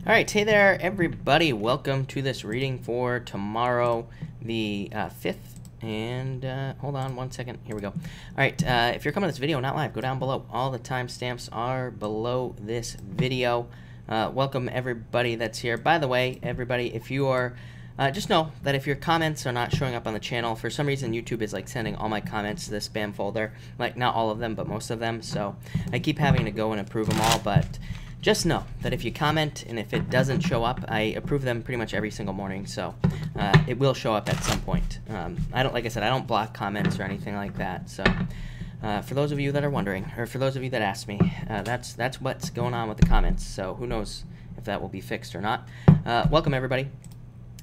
All right, hey there, everybody. Welcome to this reading for tomorrow, the 5th. And hold on one second. Here we go. All right, if you're coming to this video not live, go down below. All the timestamps are below this video. Welcome everybody that's here. By the way, everybody, if you are just know that if your comments are not showing up on the channel, for some reason YouTube is like sending all my comments to the spam folder. Like not all of them, but most of them. So I keep having to go and approve them all, but just know that if you comment and if it doesn't show up, I approve them pretty much every single morning, so it will show up at some point. Like I said, I don't block comments or anything like that. So for those of you that are wondering, or for those of you that asked me, that's what's going on with the comments. So who knows if that will be fixed or not. Welcome everybody.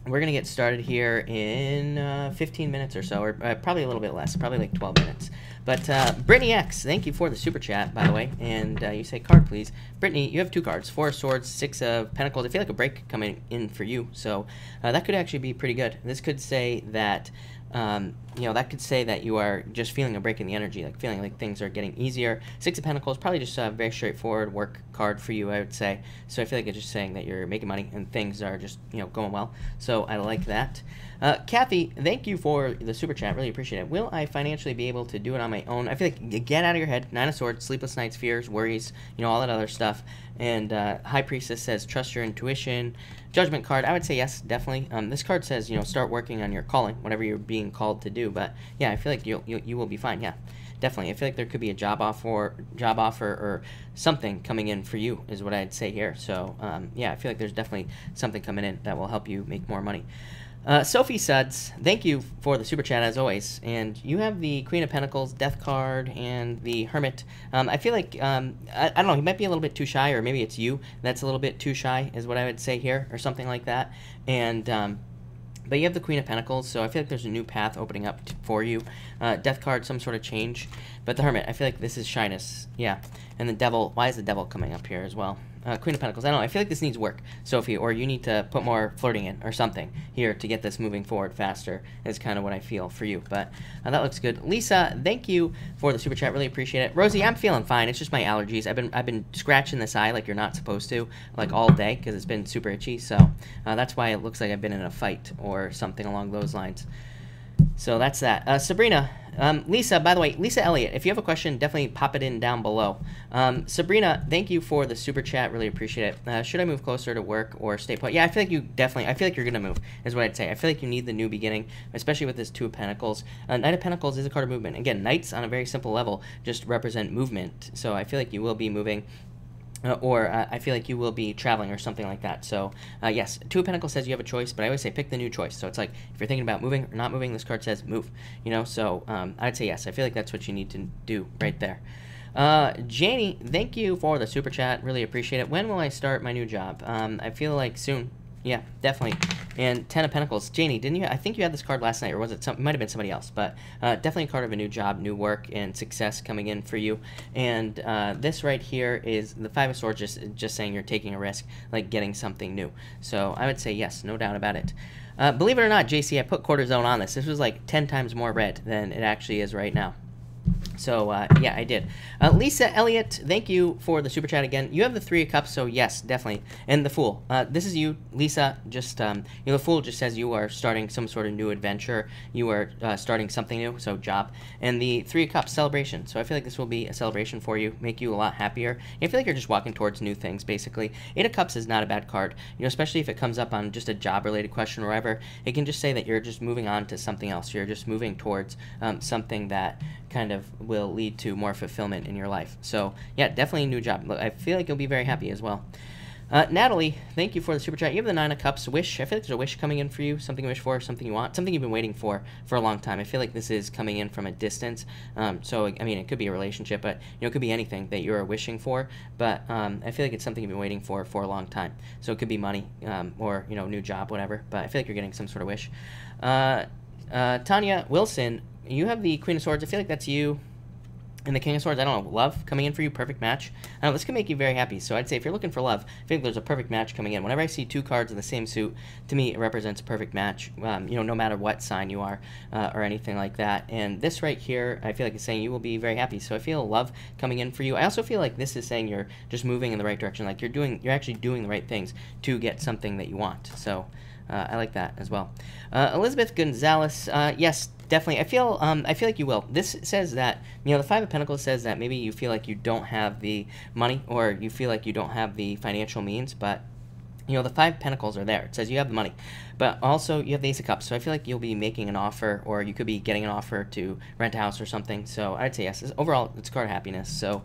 We're going to get started here in 15 minutes or so, or probably a little bit less, probably like 12 minutes. But Brittany X, thank you for the super chat, by the way. And you say card, please. Brittany, you have 2 cards, 4 of Swords, 6 of Pentacles. I feel like a break coming in for you. So that could actually be pretty good. This could say that, that could say that you are just feeling a break in the energy, like feeling like things are getting easier. 6 of Pentacles, probably just a very straightforward work card for you, I would say. So I feel like it's just saying that you're making money and things are just, going well. So I like that. Kathy, thank you for the super chat. Really appreciate it. Will I financially be able to do it on my own? I feel like get out of your head. 9 of Swords, sleepless nights, fears, worries, all that other stuff. And High Priestess says trust your intuition. Judgment card, I would say yes, definitely. This card says, start working on your calling, whatever you're being called to do. But yeah, I feel like you will be fine. Yeah, definitely. I feel like there could be a job offer or something coming in for you is what I'd say here. So yeah, I feel like there's definitely something coming in that will help you make more money. Sophie Suds, thank you for the super chat as always. And you have the Queen of Pentacles, Death card, and the Hermit. I feel like, I don't know, he might be a little bit too shy, or maybe it's you that's a little bit too shy is what I would say here, or something like that. And but you have the Queen of Pentacles, so I feel like there's a new path opening up for you. Death card, some sort of change. But the Hermit, I feel like this is shyness. Yeah. And the Devil, why is the Devil coming up here as well? Queen of Pentacles, I don't know, I feel like this needs work, Sophie, or you need to put more flirting in or something here to get this moving forward faster is kind of what I feel for you. But that looks good. Lisa, thank you for the super chat, really appreciate it. Rosie, I'm feeling fine. It's just my allergies. I've been scratching this eye like you're not supposed to, like all day, because it's been super itchy. So that's why it looks like I've been in a fight or something along those lines. So that's that. Sabrina, Lisa, by the way, Lisa Elliott, if you have a question, definitely pop it in down below. Sabrina, thank you for the super chat. Really appreciate it. Should I move closer to work or stay put? Yeah, I feel like I feel like you're going to move, is what I'd say. I feel like you need the new beginning, especially with this 2 of Pentacles. Knight of Pentacles is a card of movement. Again, Knights on a very simple level just represent movement. So I feel like you will be moving. I feel like you will be traveling or something like that. So, yes, 2 of Pentacles says you have a choice, but I always say pick the new choice. So it's like, if you're thinking about moving or not moving, this card says move, So I'd say yes. I feel like that's what you need to do right there. Janie, thank you for the super chat. Really appreciate it. When will I start my new job? I feel like soon. Yeah, definitely. And 10 of Pentacles. Janie, didn't you? I think you had this card last night, or was it might have been somebody else, but definitely a card of a new job, new work, and success coming in for you. And this right here is the 5 of Swords, just saying you're taking a risk, like getting something new. So I would say yes, no doubt about it. Believe it or not, JC, I put cortisone on this. This was like 10 times more red than it actually is right now. So, yeah, I did. Lisa Elliott, thank you for the super chat again. You have the 3 of Cups, so yes, definitely. And the Fool. This is you, Lisa. Just, the Fool just says you are starting some sort of new adventure. You are starting something new, so job. And the 3 of Cups, celebration. So I feel like this will be a celebration for you, make you a lot happier. I feel like you're just walking towards new things, basically. 8 of Cups is not a bad card. Especially if it comes up on just a job-related question or whatever, it can just say that you're just moving on to something else. You're just moving towards something that kind of will lead to more fulfillment in your life. So yeah, definitely a new job. I feel like you'll be very happy as well. Natalie, thank you for the super chat. You have the 9 of Cups, wish. I feel like there's a wish coming in for you, something you wish for, something you want, something you've been waiting for a long time. I feel like this is coming in from a distance. So I mean, it could be a relationship, but it could be anything that you're wishing for. But I feel like it's something you've been waiting for a long time. So it could be money or new job, whatever. But I feel like you're getting some sort of wish. Tanya Wilson, you have the Queen of Swords. I feel like that's you. And the King of Swords, I don't know, love coming in for you, perfect match. I know this can make you very happy. So I'd say if you're looking for love, I think there's a perfect match coming in. Whenever I see 2 cards in the same suit, to me it represents a perfect match. You know, no matter what sign you are or anything like that. And this right here, I feel like it's saying you will be very happy. So I feel love coming in for you. I also feel like this is saying you're just moving in the right direction. Like you're actually doing the right things to get something that you want. So I like that as well. Elizabeth Gonzalez, yes. Definitely, I feel like you will. This says that, you know, the 5 of Pentacles says that maybe you feel like you don't have the money, or you feel like you don't have the financial means, but, you know, the 5 Pentacles are there. It says you have the money, but also you have the Ace of Cups, so I feel like you'll be making an offer, or you could be getting an offer to rent a house or something, so I'd say yes. Overall, it's a card of happiness, so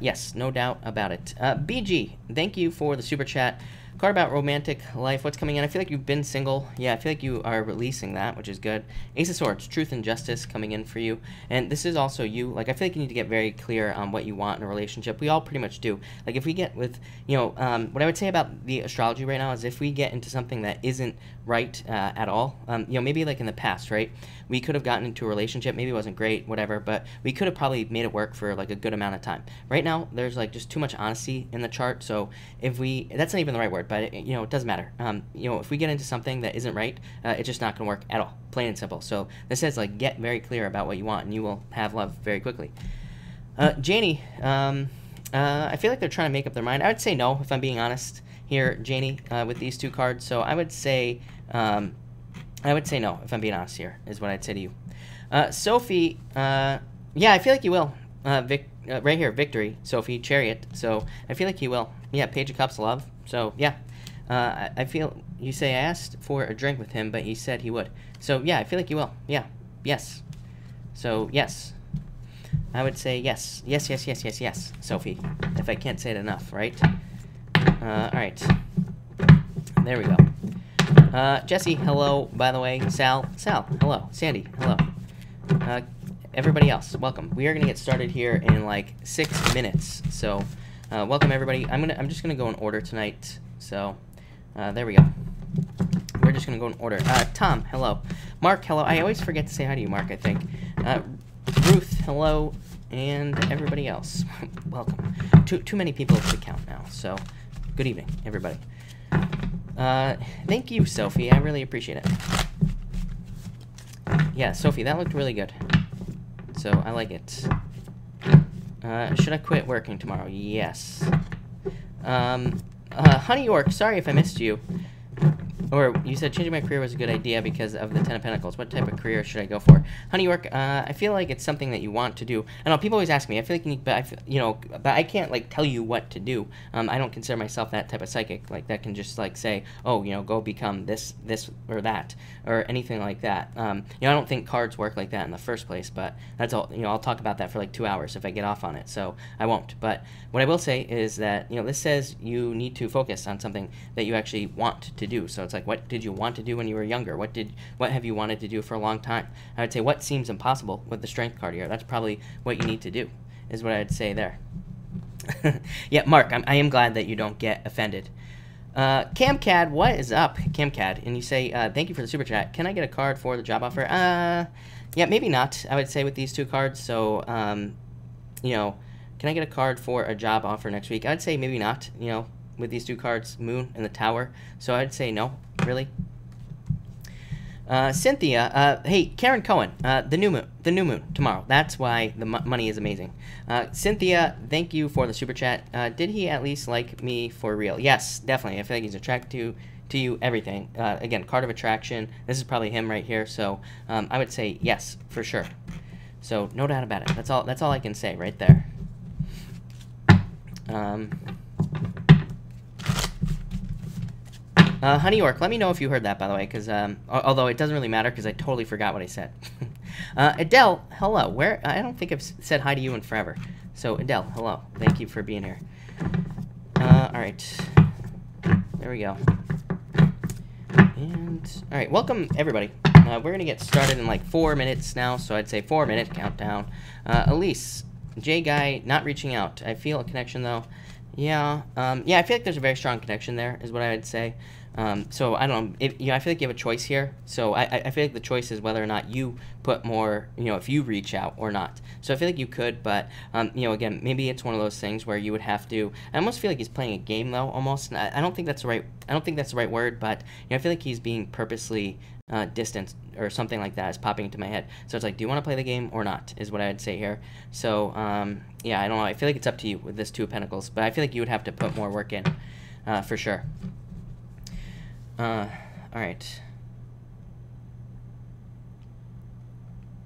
yes, no doubt about it. BG, thank you for the super chat. Card about romantic life. What's coming in? I feel like you've been single. Yeah, I feel like you are releasing that, which is good. Ace of Swords, truth and justice coming in for you. And this is also you. Like, I feel like you need to get very clear on what you want in a relationship. We all pretty much do. Like, if we get with, you know, what I would say about the astrology right now is if we get into something that isn't right at all, you know, maybe like in the past, right? We could have gotten into a relationship. Maybe it wasn't great, whatever, but we could have probably made it work for like a good amount of time. Right now, there's like just too much honesty in the chart. So if we, that's not even the right word, but you know, it doesn't matter. You know, if we get into something that isn't right, it's just not going to work at all. Plain and simple. So this says like get very clear about what you want, and you will have love very quickly. Janie, I feel like they're trying to make up their mind. I would say no, if I'm being honest here, Janie, with these 2 cards. So I would say no, if I'm being honest here, is what I'd say to you. Sophie, yeah, I feel like you will. Right here, victory, Sophie, chariot. So I feel like you will. Yeah, Page of Cups, love. So yeah, I feel, you say I asked for a drink with him, but he said he would. So yeah, I feel like you will. Yeah, yes. So yes, I would say yes. Yes, yes, yes, yes, yes, Sophie, if I can't say it enough, right? All right. There we go. Jesse, hello, by the way. Sal, hello. Sandy, hello. Everybody else, welcome. We are gonna get started here in like 6 minutes. So, welcome everybody. I'm just gonna go in order tonight. So, there we go. We're just gonna go in order. Tom, hello. Mark, hello. I always forget to say hi to you, Mark, I think. Ruth, hello. And everybody else, welcome. Too many people to count now. So, good evening, everybody. Thank you, Sophie. I really appreciate it. Yeah, Sophie, that looked really good. So, I like it. Should I quit working tomorrow? Yes. Honey York, sorry if I missed you. Or you said changing my career was a good idea because of the 10 of Pentacles. What type of career should I go for? Honey York, I feel like it's something that you want to do. I know people always ask me. I feel like but I can't like tell you what to do. I don't consider myself that type of psychic like that can just like say, oh, go become this or that or anything like that. I don't think cards work like that in the first place. But that's all. I'll talk about that for like 2 hours if I get off on it. So I won't. But what I will say is that this says you need to focus on something that you actually want to do. So it's like, what did you want to do when you were younger? What have you wanted to do for a long time? I would say what seems impossible with the Strength card here. That's probably what you need to do, is what I'd say there. Yeah, Mark, I am glad that you don't get offended. Camcad, what is up, Camcad? And you say, thank you for the super chat. Can I get a card for the job offer? Yeah, maybe not, I would say, with these 2 cards. So, can I get a card for a job offer next week? I'd say maybe not, with these 2 cards, Moon and the Tower. So I'd say no, really. Cynthia, hey, Karen Cohen, the new moon tomorrow. That's why the money is amazing. Cynthia, thank you for the super chat. Did he at least like me for real? Yes, definitely. I feel like he's attracted to you, everything. Again, card of attraction. This is probably him right here. So I would say yes, for sure. So no doubt about it. That's all I can say right there. Honey York, let me know if you heard that, by the way, because although it doesn't really matter because I totally forgot what I said. Adele, hello. I don't think I've said hi to you in forever. So Adele, hello. Thank you for being here. All right. There we go. And all right, welcome everybody. We're gonna get started in like 4 minutes now, so I'd say 4-minute countdown. Elise, J Guy, not reaching out. I feel a connection though. Yeah, yeah, I feel like there's a very strong connection there, is what I would say. So I don't know, if, I feel like you have a choice here. So I feel like the choice is whether or not you put more, if you reach out or not. So I feel like you could, but again, maybe it's one of those things where you would have to. I almost feel like he's playing a game though, almost. And I don't think that's the right. I don't think that's the right word, but I feel like he's being purposely distant or something like that is popping into my head. So it's like, do you want to play the game or not? Is what I'd say here. So yeah, I don't know. I feel like it's up to you with this Two of Pentacles, but I feel like you would have to put more work in, for sure. All right.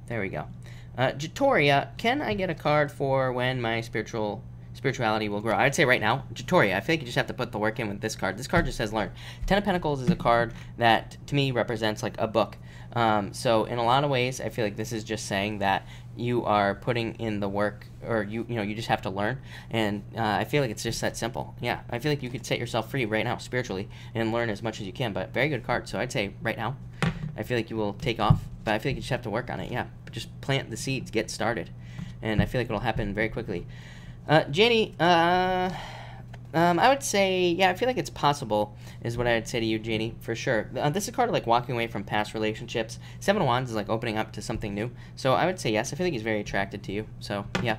There we go. Jatoria, can I get a card for when my spirituality will grow? I'd say right now, Jatoria, I feel like you just have to put the work in with this card. This card just says learn. Ten of Pentacles is a card that, to me, represents like a book. So in a lot of ways, I feel like this is just saying that you are putting in the work, or you just have to learn. And I feel like it's just that simple. Yeah, I feel like you could set yourself free right now spiritually and learn as much as you can. But very good card. So I'd say right now, I feel like you will take off. But I feel like you just have to work on it. Yeah, just plant the seeds, get started, and I feel like it'll happen very quickly. Jenny, I would say, yeah, I feel like it's possible, is what I would say to you, Janie, for sure. This is a card of, like, walking away from past relationships. Seven of Wands is, like, opening up to something new. So I would say yes. I feel like he's very attracted to you. So, yeah.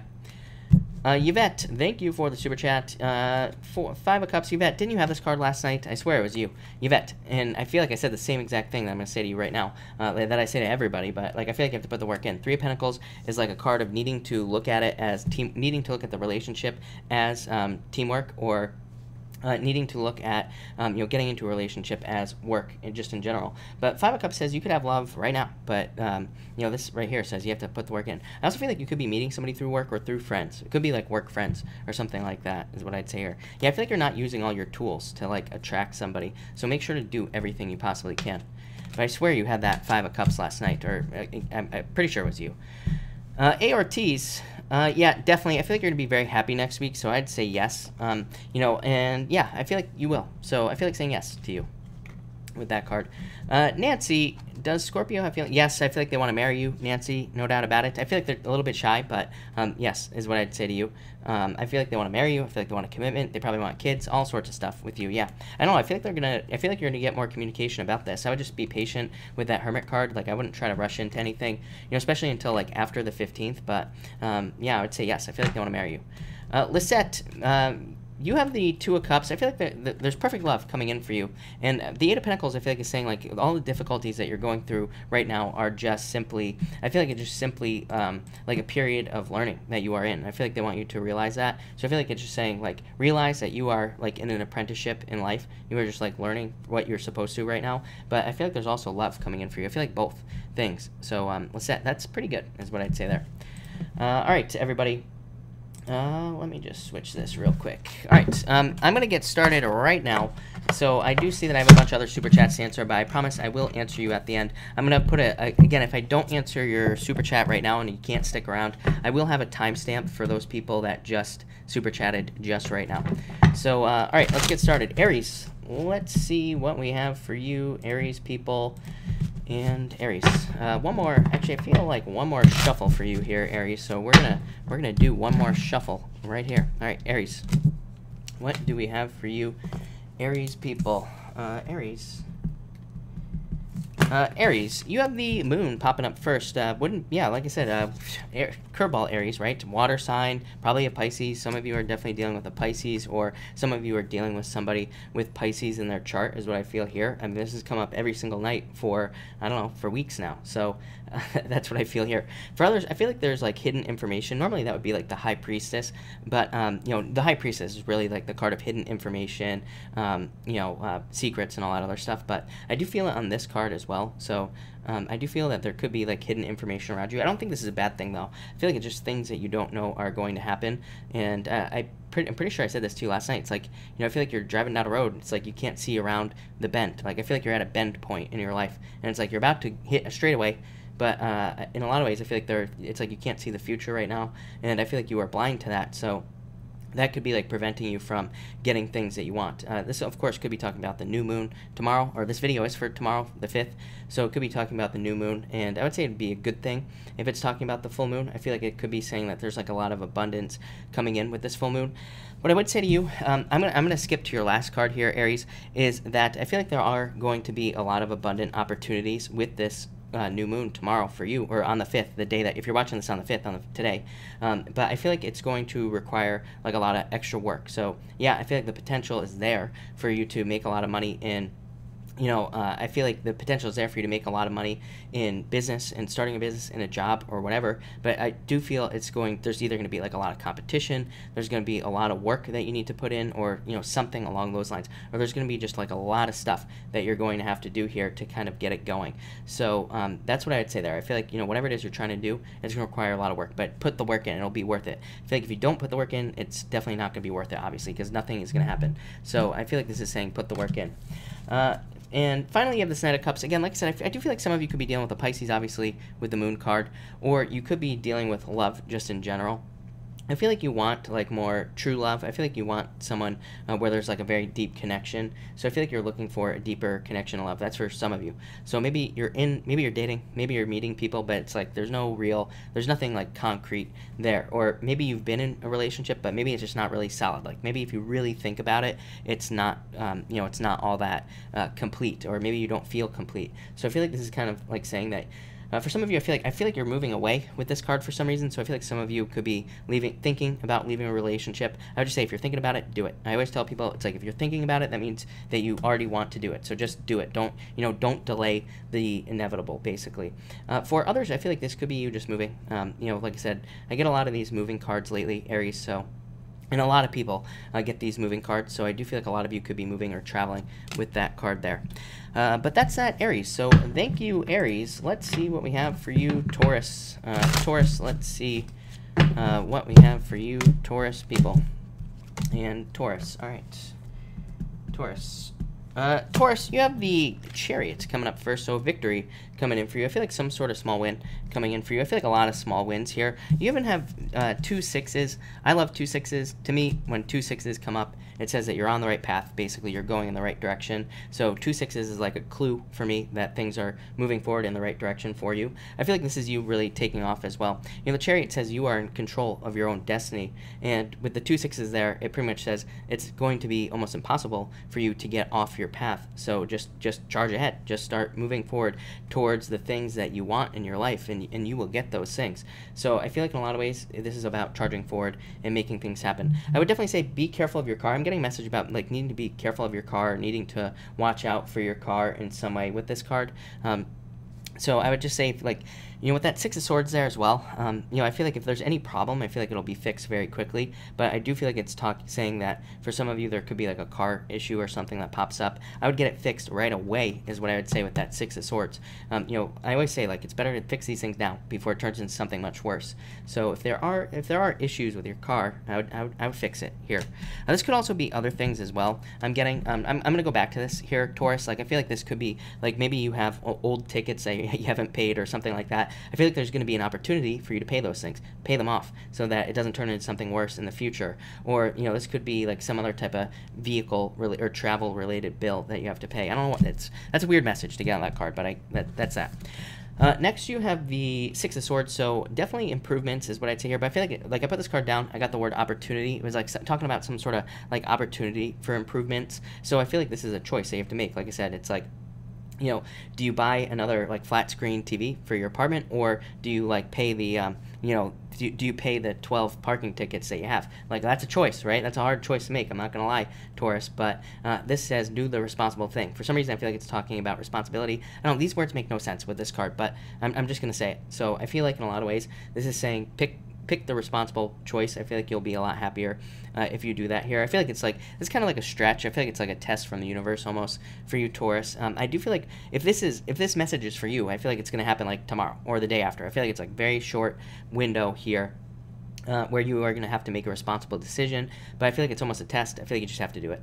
Yvette, thank you for the super chat. Five of Cups, Yvette, didn't you have this card last night? I swear it was you, Yvette. And I feel like I said the same exact thing that I'm going to say to you right now, that I say to everybody, but like I feel like you have to put the work in. Three of Pentacles is like a card of needing to look at it as needing to look at the relationship as teamwork, or needing to look at, getting into a relationship as work, and just in general. But Five of Cups says you could have love right now, but, this right here says you have to put the work in. I also feel like you could be meeting somebody through work or through friends. It could be like work friends or something like that, is what I'd say here. Yeah, I feel like you're not using all your tools to, like, attract somebody, so make sure to do everything you possibly can. But I swear you had that Five of Cups last night, or I'm pretty sure it was you. ARTs, yeah, definitely. I feel like you're going to be very happy next week, so I'd say yes. And yeah, I feel like you will. So I feel like saying yes to you with that card. Nancy, does Scorpio have feeling? Yes, I feel like they want to marry you, Nancy, no doubt about it. I feel like they're a little bit shy, but yes, is what I'd say to you. I feel like they want to marry you. I feel like they want a commitment. They probably want kids, all sorts of stuff with you. Yeah, I don't know. I feel like you're gonna get more communication about this. I would just be patient with that Hermit card. Like, I wouldn't try to rush into anything, especially until like after the 15th. But yeah, I would say yes. I feel like they want to marry you. Lisette, you have the Two of Cups. I feel like there's perfect love coming in for you. And the Eight of Pentacles, I feel like, is saying, like, all the difficulties that you're going through right now are just simply, I feel like it's just simply like a period of learning that you are in. I feel like they want you to realize that. So I feel like it's just saying, like, realize that you are, like, in an apprenticeship in life. You are just, like, learning what you're supposed to right now. But I feel like there's also love coming in for you. I feel like both things. So that's pretty good, is what I'd say there. All right, everybody. Let me just switch this real quick. All right, I'm going to get started right now. So I do see that I have a bunch of other super chats to answer, but I promise I will answer you at the end. I'm going to put again, if I don't answer your super chat right now and you can't stick around, I will have a timestamp for those people that just super chatted just right now. So, all right, let's get started. Aries, let's see what we have for you, Aries people. And Aries, one more. Actually, I feel like one more shuffle for you here, Aries. So we're gonna do one more shuffle right here. All right, Aries, what do we have for you, Aries people? Aries. Aries, you have the moon popping up first. Yeah, like I said, curveball Aries, right? Water sign, probably a Pisces. Some of you are definitely dealing with a Pisces, or some of you are dealing with somebody with Pisces in their chart, is what I feel here. I mean, this has come up every single night for, I don't know, for weeks now. So that's what I feel here. For others, I feel like there's, like, hidden information. Normally that would be, like, the High Priestess, but, the High Priestess is really, like, the card of hidden information, secrets and all that other stuff. But I do feel it on this card as well. So I do feel that there could be, like, hidden information around you. I don't think this is a bad thing, though. I feel like it's just things that you don't know are going to happen. And I'm pretty sure I said this to you last night. It's like, I feel like you're driving down a road. It's like you can't see around the bend. Like, I feel like you're at a bend point in your life, and it's like you're about to hit a straightaway. But in a lot of ways, I feel like it's like you can't see the future right now, and I feel like you are blind to that. So that could be like preventing you from getting things that you want. This, of course, could be talking about the new moon tomorrow, or this video is for tomorrow, the 5th, so it could be talking about the new moon, and I would say it'd be a good thing if it's talking about the full moon. I feel like it could be saying that there's like a lot of abundance coming in with this full moon. What I would say to you, I'm gonna skip to your last card here, Aries, is that I feel like there are going to be a lot of abundant opportunities with this new moon tomorrow for you, or on the 5th, the day that, if you're watching this on the 5th, today, but I feel like it's going to require like a lot of extra work. So yeah, I feel like the potential is there for you to make a lot of money in, I feel like the potential is there for you to make a lot of money in business and starting a business and a job or whatever, but I do feel there's either going to be like a lot of competition, there's going to be a lot of work that you need to put in, or, something along those lines, or there's going to be just like a lot of stuff that you're going to have to do here to kind of get it going. So that's what I would say there. I feel like, whatever it is you're trying to do, it's going to require a lot of work, but put the work in, it'll be worth it. I feel like if you don't put the work in, it's definitely not going to be worth it, obviously, because nothing is going to happen. So I feel like this is saying put the work in. And finally, you have this Knight of Cups. Again, like I said, I do feel like some of you could be dealing with the Pisces, obviously, with the Moon card, or you could be dealing with love just in general. I feel like you want like more true love. I feel like you want someone where there's like a very deep connection. So I feel like you're looking for a deeper connection of love. That's for some of you. So maybe you're dating, maybe you're meeting people, but it's like there's nothing like concrete there. Or maybe you've been in a relationship, but maybe it's just not really solid. Like maybe if you really think about it, it's not, it's not all that complete, or maybe you don't feel complete. So I feel like this is kind of like saying that. For some of you, I feel like you're moving away with this card for some reason. So I feel like some of you could be thinking about leaving a relationship. I would just say if you're thinking about it, do it. I always tell people it's like if you're thinking about it, that means that you already want to do it. So just do it. Don't delay the inevitable, basically. For others, I feel like this could be you just moving. Like I said, I get a lot of these moving cards lately, Aries. And a lot of people get these moving cards, so I do feel like a lot of you could be moving or traveling with that card there. But that's that, Aries. So thank you, Aries. Let's see what we have for you, Taurus. Taurus, let's see what we have for you, Taurus people. And Taurus, all right. Taurus. Taurus, you have the Chariot coming up first, so victory coming in for you. I feel like some sort of small win coming in for you. I feel like a lot of small wins here. You even have 2 6s. I love 2 6s. To me, when 2 6s come up, it says that you're on the right path. Basically, you're going in the right direction. So 2 6s is like a clue for me that things are moving forward in the right direction for you. I feel like this is you really taking off as well. The Chariot says you are in control of your own destiny, and with the 2 6s there, it pretty much says it's going to be almost impossible for you to get off your path. So just charge ahead. Just start moving forward towards the things that you want in your life, and you will get those things. So I feel like in a lot of ways, this is about charging forward and making things happen. I would definitely say be careful of your car. I'm getting a message about like needing to be careful of your car, needing to watch out for your car in some way with this card. So I would just say, like, with that 6 of Swords there as well, I feel like if there's any problem, I feel like it'll be fixed very quickly. But I do feel like it's saying that for some of you, there could be like a car issue or something that pops up. I would get it fixed right away is what I would say with that 6 of Swords. I always say, like, it's better to fix these things now before it turns into something much worse. So if there are issues with your car, I would fix it here. Now, this could also be other things as well. I'm going to go back to this here, Taurus. Like, I feel like this could be, like, maybe you have old tickets that you haven't paid or something like that. I feel like there's going to be an opportunity for you to pay those things, pay them off, so that it doesn't turn into something worse in the future. Or this could be like some other type of vehicle or travel related bill that you have to pay. I don't know what that's a weird message to get on that card, but that's that. Next, you have the 6 of Swords, so definitely improvements is what I'd say here. But I feel like I put this card down, I got the word opportunity. It was like talking about some sort of like opportunity for improvements. So I feel like this is a choice that you have to make. Like I said, it's like, do you buy another like flat screen TV for your apartment, or do you like pay the, do you pay the 12 parking tickets that you have? Like, that's a choice, right? That's a hard choice to make. I'm not going to lie, Taurus, but this says do the responsible thing. For some reason, I feel like it's talking about responsibility. I don't know, these words make no sense with this card, but I'm just going to say it. So I feel like in a lot of ways, this is saying pick the responsible choice. I feel like you'll be a lot happier if you do that here. I feel like it's kind of like a stretch. I feel like it's like a test from the universe almost for you, Taurus. I do feel like if this message is for you, I feel like it's going to happen like tomorrow or the day after. I feel like it's like very short window here. where you are going to have to make a responsible decision, but I feel like it's almost a test. I feel like you just have to do it.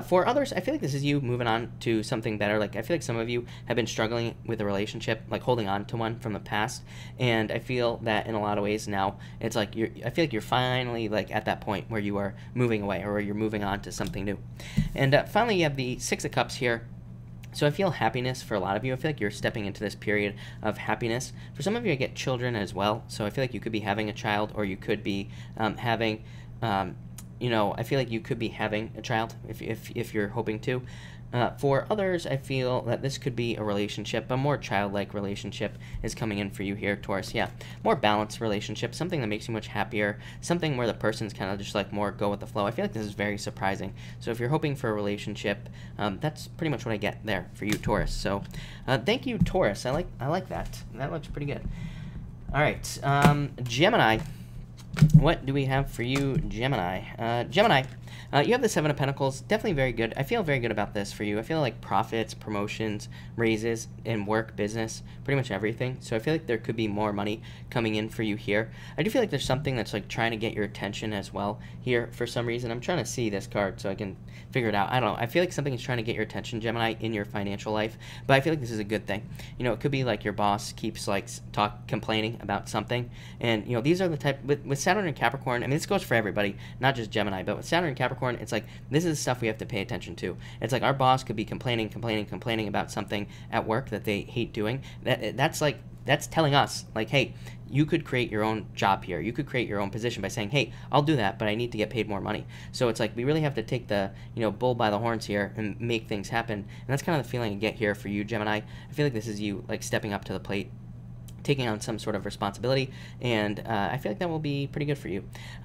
For others, I feel like this is you moving on to something better. Like, I feel like some of you have been struggling with a relationship, like holding on to one from the past, and I feel that in a lot of ways now, it's like I feel like you're finally like at that point where you are moving away, or where you're moving on to something new. And finally, you have the Six of Cups here. So I feel happiness for a lot of you. I feel like you're stepping into this period of happiness. For some of you, I get children as well. So I feel like you could be having a child, or you could be having, you know, I feel like you could be having a child if you're hoping to. For others, I feel that this could be a relationship, a more childlike relationship is coming in for you here, Taurus. Yeah, more balanced relationship, something that makes you much happier, something where the person's kind of just like more go with the flow. I feel like this is very surprising. So if you're hoping for a relationship, that's pretty much what I get there for you, Taurus. So thank you, Taurus. I like that. That looks pretty good. All right, Gemini. What do we have for you, Gemini? Gemini, you have the Seven of Pentacles. Definitely very good. I feel very good about this for you. I feel like profits, promotions, raises in work, business, pretty much everything. So I feel like there could be more money coming in for you here. I do feel like there's something that's like trying to get your attention as well here for some reason. I'm trying to see this card so I can figure it out. I don't know. I feel like something is trying to get your attention, Gemini, in your financial life. But I feel like this is a good thing. You know, it could be like your boss keeps like complaining about something. And, you know, these are the type, with Saturn and Capricorn, I mean, this goes for everybody, not just Gemini, but with Saturn and Capricorn, it's like, this is the stuff we have to pay attention to. It's like our boss could be complaining about something at work that they hate doing. That's telling us, like, hey, you could create your own job here. You could create your own position by saying, hey, I'll do that, but I need to get paid more money. So it's like we really have to take the, you know, bull by the horns here and make things happen. And that's kind of the feeling I get here for you, Gemini. I feel like this is you, like, stepping up to the plate, taking on some sort of responsibility, and I feel like that will be pretty good for you.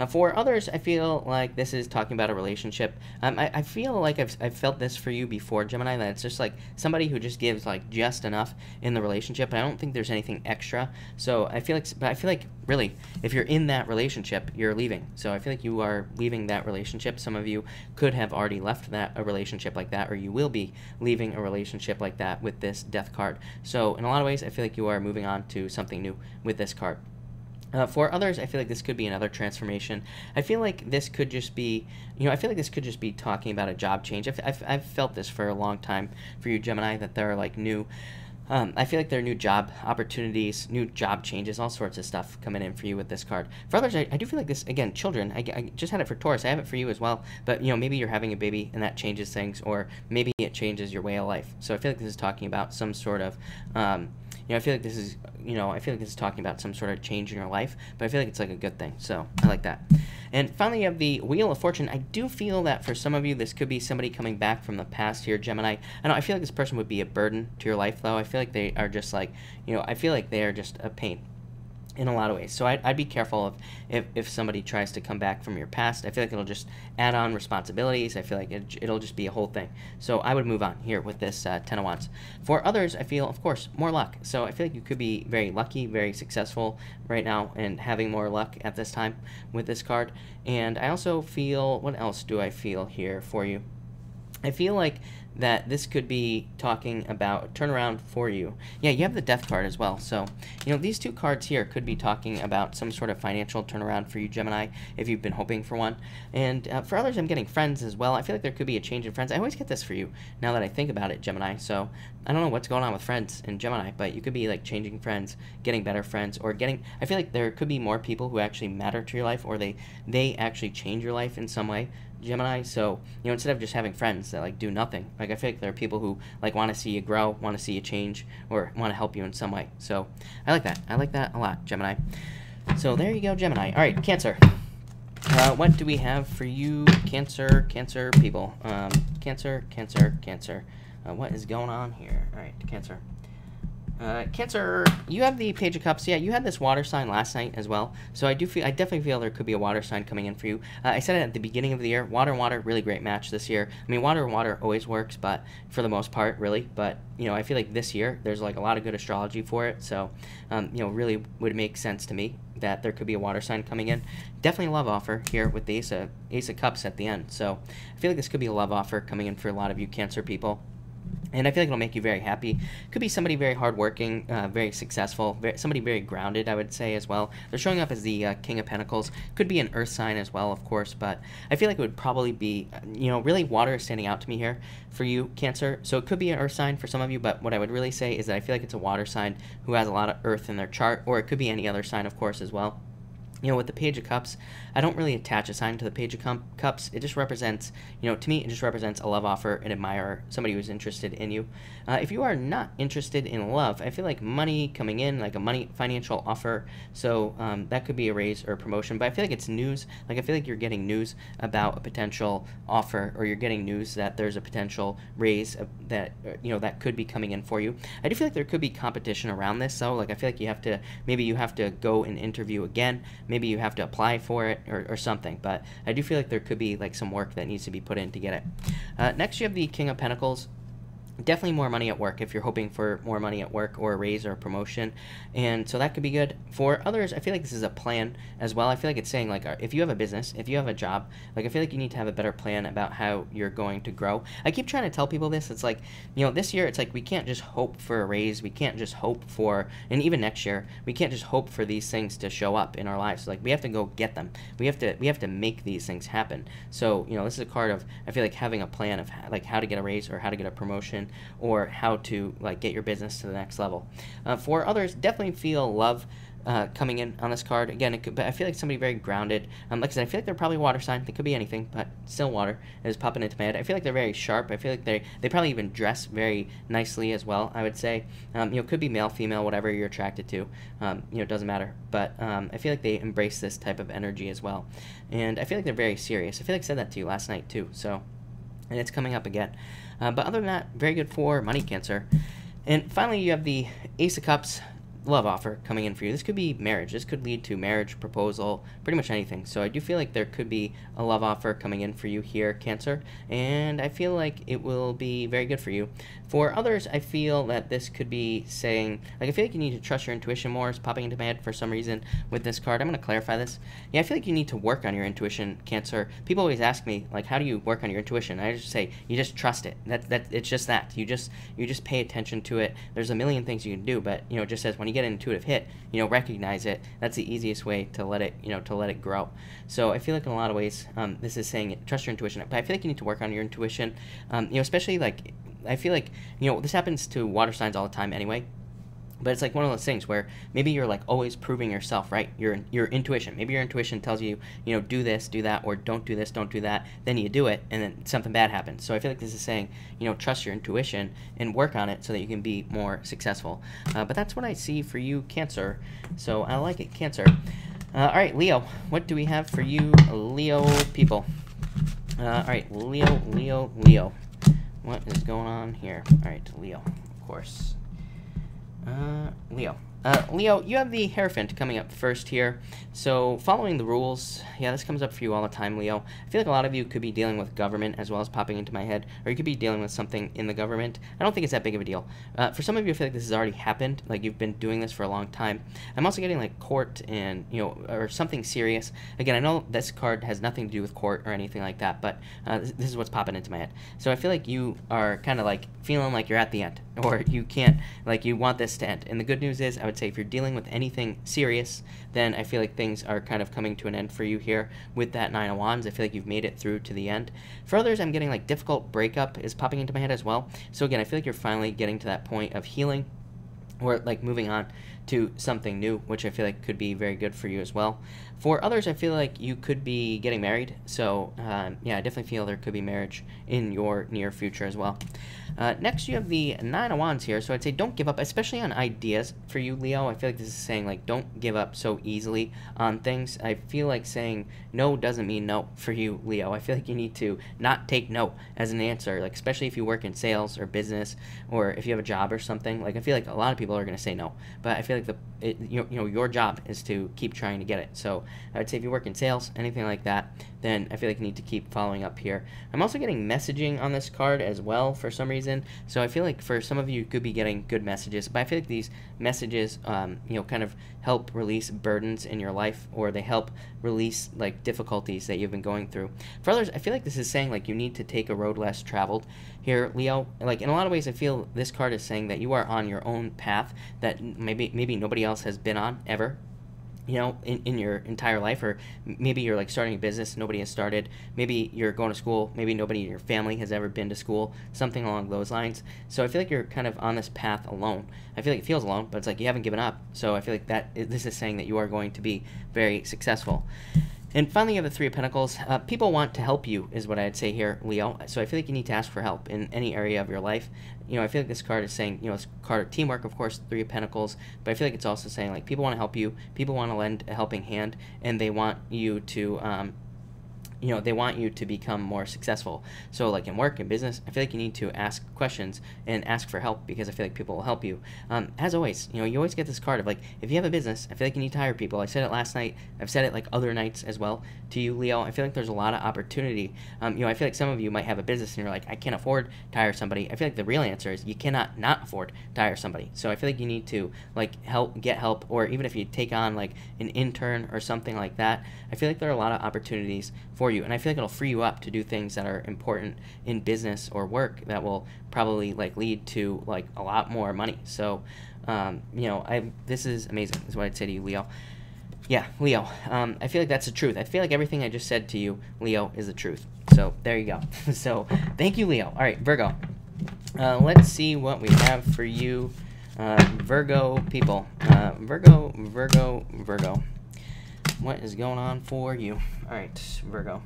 For others, I feel like this is talking about a relationship. I feel like I've felt this for you before, Gemini, that it's just like somebody who just gives like just enough in the relationship, and I don't think there's anything extra. So I feel like really, if you're in that relationship, you're leaving. So I feel like you are leaving that relationship. Some of you could have already left a relationship like that, or you will be leaving a relationship like that with this Death card. So in a lot of ways, I feel like you are moving on to something new with this card. For others, I feel like this could be another transformation. I feel like this could just be, you know, I feel like this could just be talking about a job change. I've felt this for a long time for you, Gemini, that there are like new, I feel like there are new job opportunities, new job changes, all sorts of stuff coming in for you with this card. For others, I do feel like this, again, children, I just had it for Taurus, I have it for you as well, but, you know, maybe you're having a baby and that changes things, or maybe it changes your way of life. So I feel like this is talking about some sort of, you know, I feel like this is, you know, I feel like this is talking about some sort of change in your life, but I feel like it's like a good thing, so I like that. And finally, you have the Wheel of Fortune. I do feel that for some of you, this could be somebody coming back from the past here, Gemini. I know, I feel like this person would be a burden to your life, though. I feel like they are just like, you know, I feel like they are just a pain in a lot of ways. So I'd be careful if somebody tries to come back from your past. I feel like it'll just add on responsibilities. I feel like it'll just be a whole thing. So I would move on here with this Ten of Wands. For others, I feel, of course, more luck. So I feel like you could be very lucky, very successful right now, and having more luck at this time with this card. And I also feel, what else do I feel here for you? I feel like that this could be talking about turnaround for you. Yeah, you have the Death card as well. So, you know, these two cards here could be talking about some sort of financial turnaround for you, Gemini, if you've been hoping for one. And for others, I'm getting friends as well. I feel like there could be a change in friends. I always get this for you now that I think about it, Gemini. So I don't know what's going on with friends in Gemini, but you could be like changing friends, getting better friends, or getting, I feel like there could be more people who actually matter to your life, or they actually change your life in some way, Gemini. So, you know, instead of just having friends that like do nothing, like I feel like there are people who like want to see you grow, want to see you change, or want to help you in some way. So I like that. I like that a lot, Gemini. So there you go, Gemini. All right, Cancer. What do we have for you, Cancer people? Cancer. What is going on here? All right, Cancer. Cancer, you have the Page of Cups. Yeah, you had this water sign last night as well. So I definitely feel there could be a water sign coming in for you. I said it at the beginning of the year. Water and water, really great match this year. I mean, water and water always works, but for the most part, really. But, you know, I feel like this year there's like a lot of good astrology for it. So, you know, really would make sense to me that there could be a water sign coming in. Definitely a love offer here with the Ace of Cups at the end. So I feel like this could be a love offer coming in for a lot of you Cancer people. And I feel like it'll make you very happy. Could be somebody very hardworking, very successful, somebody very grounded, I would say, as well. They're showing up as the King of Pentacles. Could be an earth sign as well, of course, but I feel like it would probably be, really water is standing out to me here for you, Cancer. So it could be an earth sign for some of you, but what I would really say is that I feel like it's a water sign who has a lot of earth in their chart, or it could be any other sign, of course, as well. With the Page of Cups, I don't really attach a sign to the Page of Cups. It just represents, to me, it just represents a love offer, an admirer, somebody who's interested in you. If you are not interested in love, I feel like money coming in, like a financial offer, so that could be a raise or a promotion, but I feel like it's news. Like, I feel like you're getting news about a potential offer, or you're getting news that there's a potential raise that, that could be coming in for you. I do feel like there could be competition around this, so, like, I feel like maybe you have to go and interview again. Maybe you have to apply for it or something, but I do feel like there could be like some work that needs to be put in to get it. Next, you have the King of Pentacles. Definitely more money at work if you're hoping for more money at work or a raise or a promotion, and so that could be good. For others, I feel like this is a plan as well. I feel like it's saying, like, if you have a business, if you have a job, like, I feel like you need to have a better plan about how you're going to grow. I keep trying to tell people this. It's like, this year, it's like we can't just hope for a raise. We can't just hope for, and even next year, we can't just hope for these things to show up in our lives. Like, we have to go get them. We have to make these things happen. So, this is a card of, I feel like, having a plan of like how to get a raise or how to get a promotion, or how to like get your business to the next level. For others, definitely feel love coming in on this card. Again, but I feel like somebody very grounded. Like I said, I feel like they're probably water sign. They could be anything, but still water is popping into my head. I feel like they're very sharp. I feel like they probably even dress very nicely as well, I would say. Could be male, female, whatever you're attracted to. It doesn't matter. But I feel like they embrace this type of energy as well. And I feel like they're very serious. I feel like I said that to you last night too. So, and it's coming up again. But other than that, very good for money, Cancer. And finally, you have the Ace of Cups love offer coming in for you. This could be marriage. This could lead to marriage, proposal, pretty much anything. So I do feel like there could be a love offer coming in for you here, Cancer, and I feel like it will be very good for you. For others, I feel that this could be saying, like, I feel like you need to trust your intuition more. It's popping into my head for some reason with this card. I'm going to clarify this. Yeah, I feel like you need to work on your intuition, Cancer. People always ask me, like, how do you work on your intuition? I just say, you just trust it. It's just that. You just pay attention to it. There's a million things you can do, but, it just says when you get an intuitive hit, recognize it. That's the easiest way to let it grow. So I feel like in a lot of ways, this is saying trust your intuition. But I feel like you need to work on your intuition, especially like, I feel like, this happens to water signs all the time anyway. But it's like one of those things where maybe you're like always proving yourself, right? Your intuition. Maybe your intuition tells you, do this, do that, or don't do this, don't do that. Then you do it, and then something bad happens. So I feel like this is saying, trust your intuition and work on it so that you can be more successful. But that's what I see for you, Cancer. So I like it, Cancer. All right, Leo. What do we have for you, Leo people? All right, Leo. What is going on here? All right, Leo, of course. Leo, you have the Hierophant coming up first here. So following the rules, yeah, this comes up for you all the time, Leo. I feel like a lot of you could be dealing with government as well as popping into my head, or you could be dealing with something in the government. I don't think it's that big of a deal. For some of you, I feel like this has already happened, like you've been doing this for a long time. I'm also getting like court and, or something serious. Again, I know this card has nothing to do with court or anything like that, but this is what's popping into my head. So I feel like you are kind of like feeling like you're at the end, or you can't, like you want this to end. And the good news is, I would say if you're dealing with anything serious, then I feel like things are kind of coming to an end for you here with that Nine of Wands. I feel like you've made it through to the end. For others, I'm getting like difficult breakup is popping into my head as well. So again, I feel like you're finally getting to that point of healing, or like moving on to something new, which I feel like could be very good for you as well. For others, I feel like you could be getting married. So yeah, I definitely feel there could be marriage in your near future as well. Next, you have the Nine of Wands here. So I'd say don't give up, especially on ideas for you, Leo. I feel like this is saying like don't give up so easily on things. I feel like saying no doesn't mean no for you, Leo. I feel like you need to not take no as an answer, like especially if you work in sales or business, or if you have a job or something. Like I feel like a lot of people are going to say no, but I feel like your job is to keep trying to get it. So I would say if you work in sales, anything like that, then I feel like you need to keep following up here. I'm also getting messaging on this card as well for some reason. So I feel like for some of you, you could be getting good messages, but I feel like these messages, you know, kind of help release burdens in your life, or they help release like difficulties that you've been going through. For others, I feel like this is saying like you need to take a road less traveled here, Leo. Like in a lot of ways, I feel this card is saying that you are on your own path that maybe nobody else has been on ever, you know, in your entire life. Or maybe you're like starting a business nobody has started. Maybe you're going to school. Maybe nobody in your family has ever been to school, something along those lines. So I feel like you're kind of on this path alone. I feel like it feels alone, but it's like you haven't given up. So I feel like this is saying that you are going to be very successful. And finally, you have the Three of Pentacles. People want to help you is what I'd say here, Leo. So I feel like you need to ask for help in any area of your life. You know, I feel like this card is saying, you know, it's a card of teamwork, of course, Three of Pentacles, but I feel like it's also saying, like, people want to help you, people want to lend a helping hand, and they want you to, you know, they want you to become more successful. So like in work and business, I feel like you need to ask questions and ask for help, because I feel like people will help you. As always, you know, you always get this card of like, if you have a business, I feel like you need to hire people. I said it last night. I've said it like other nights as well to you, Leo. I feel like there's a lot of opportunity. You know, I feel like some of you might have a business and you're like, I can't afford to hire somebody. I feel like the real answer is you cannot not afford to hire somebody. So I feel like you need to like get help, or even if you take on like an intern or something like that, I feel like there are a lot of opportunities for you, and I feel like it'll free you up to do things that are important in business or work that will probably like lead to like a lot more money. So you know, this is amazing is what I'd say to you, Leo. Yeah, Leo, I feel like that's the truth. I feel like everything I just said to you, Leo, is the truth. So there you go. So thank you, Leo. All right, Virgo, let's see what we have for you, Virgo people. Virgo, what is going on for you? All right, Virgo.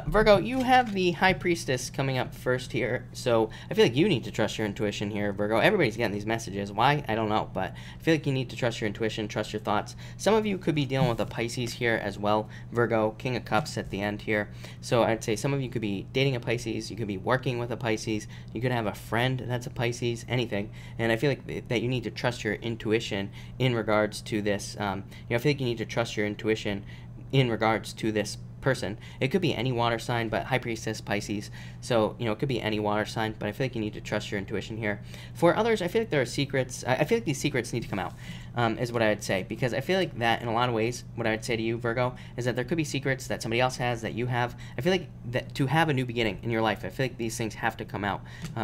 Virgo, you have the High Priestess coming up first here, so I feel like you need to trust your intuition here, Virgo. Everybody's getting these messages. Why? I don't know, but I feel like you need to trust your intuition, trust your thoughts. Some of you could be dealing with a Pisces here as well, Virgo, King of Cups at the end here. So I'd say some of you could be dating a Pisces, you could be working with a Pisces, you could have a friend that's a Pisces, anything. And I feel like that you need to trust your intuition in regards to this. You know, I feel like you need to trust your intuition in regards to this person. It could be any water sign, but High Priestess, Pisces. So, you know, it could be any water sign, but I feel like you need to trust your intuition here. For others, I feel like there are secrets. I feel like these secrets need to come out, is what I would say, because I feel like that in a lot of ways, what I would say to you, Virgo, is that there could be secrets that somebody else has that you have. I feel like that to have a new beginning in your life, I feel like these things have to come out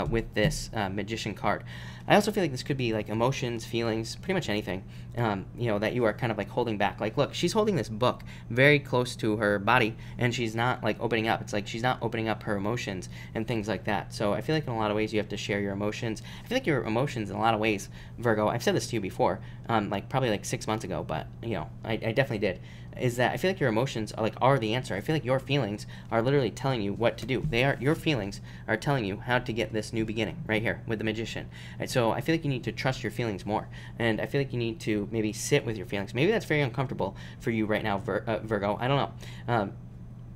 with this Magician card. I also feel like this could be like emotions, feelings, pretty much anything, you know, that you are kind of like holding back. Like, look, she's holding this book very close to her body, and she's not like opening up. It's like she's not opening up her emotions and things like that. So I feel like in a lot of ways you have to share your emotions. I feel like your emotions in a lot of ways, Virgo, I've said this to you before, like probably like 6 months ago, but you know, I definitely did, is that I feel like your emotions are the answer. I feel like your feelings are literally telling you what to do. Your feelings are telling you how to get this new beginning right here with the Magician. And so I feel like you need to trust your feelings more, and I feel like you need to maybe sit with your feelings. Maybe that's very uncomfortable for you right now, Virgo. I don't know.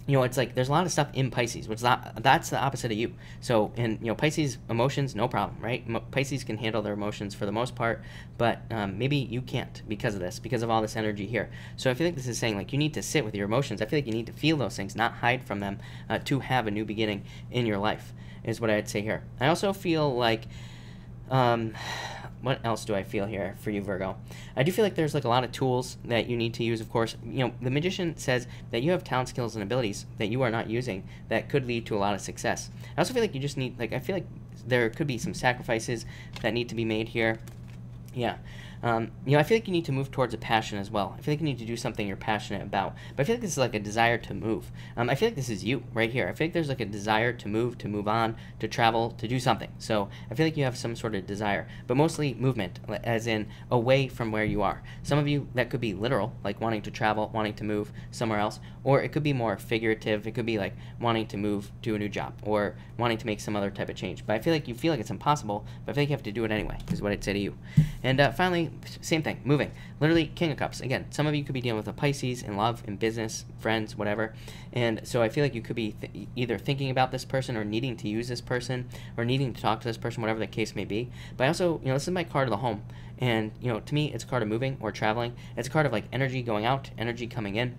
You know, it's like there's a lot of stuff in Pisces, which that's the opposite of you. So, and, you know, Pisces emotions, no problem, right? Pisces can handle their emotions for the most part, but maybe you can't because of this, because of all this energy here. So I feel like this is saying, like, you need to sit with your emotions. I feel like you need to feel those things, not hide from them, to have a new beginning in your life, is what I'd say here. I also feel like, what else do I feel here for you, Virgo? I do feel like there's like a lot of tools that you need to use, of course. You know, the Magician says that you have talent, skills, and abilities that you are not using that could lead to a lot of success. I also feel like you just need, like, I feel like there could be some sacrifices that need to be made here. Yeah. You know, I feel like you need to move towards a passion as well. I feel like you need to do something you're passionate about. But I feel like this is like a desire to move. I feel like this is you right here. I feel like there's like a desire to move on, to travel, to do something. So I feel like you have some sort of desire, but mostly movement, as in away from where you are. Some of you, that could be literal, like wanting to travel, wanting to move somewhere else, or it could be more figurative. It could be like wanting to move to a new job or wanting to make some other type of change. But I feel like you feel like it's impossible, but I feel like you have to do it anyway, is what I'd say to you. And finally, same thing, moving. Literally, King of Cups. Again, some of you could be dealing with a Pisces in love, in business, friends, whatever. And so I feel like you could be either thinking about this person or needing to use this person or needing to talk to this person, whatever the case may be. But I also, you know, this is my card of the home. And, you know, to me, it's a card of moving or traveling. It's a card of, like, energy going out, energy coming in.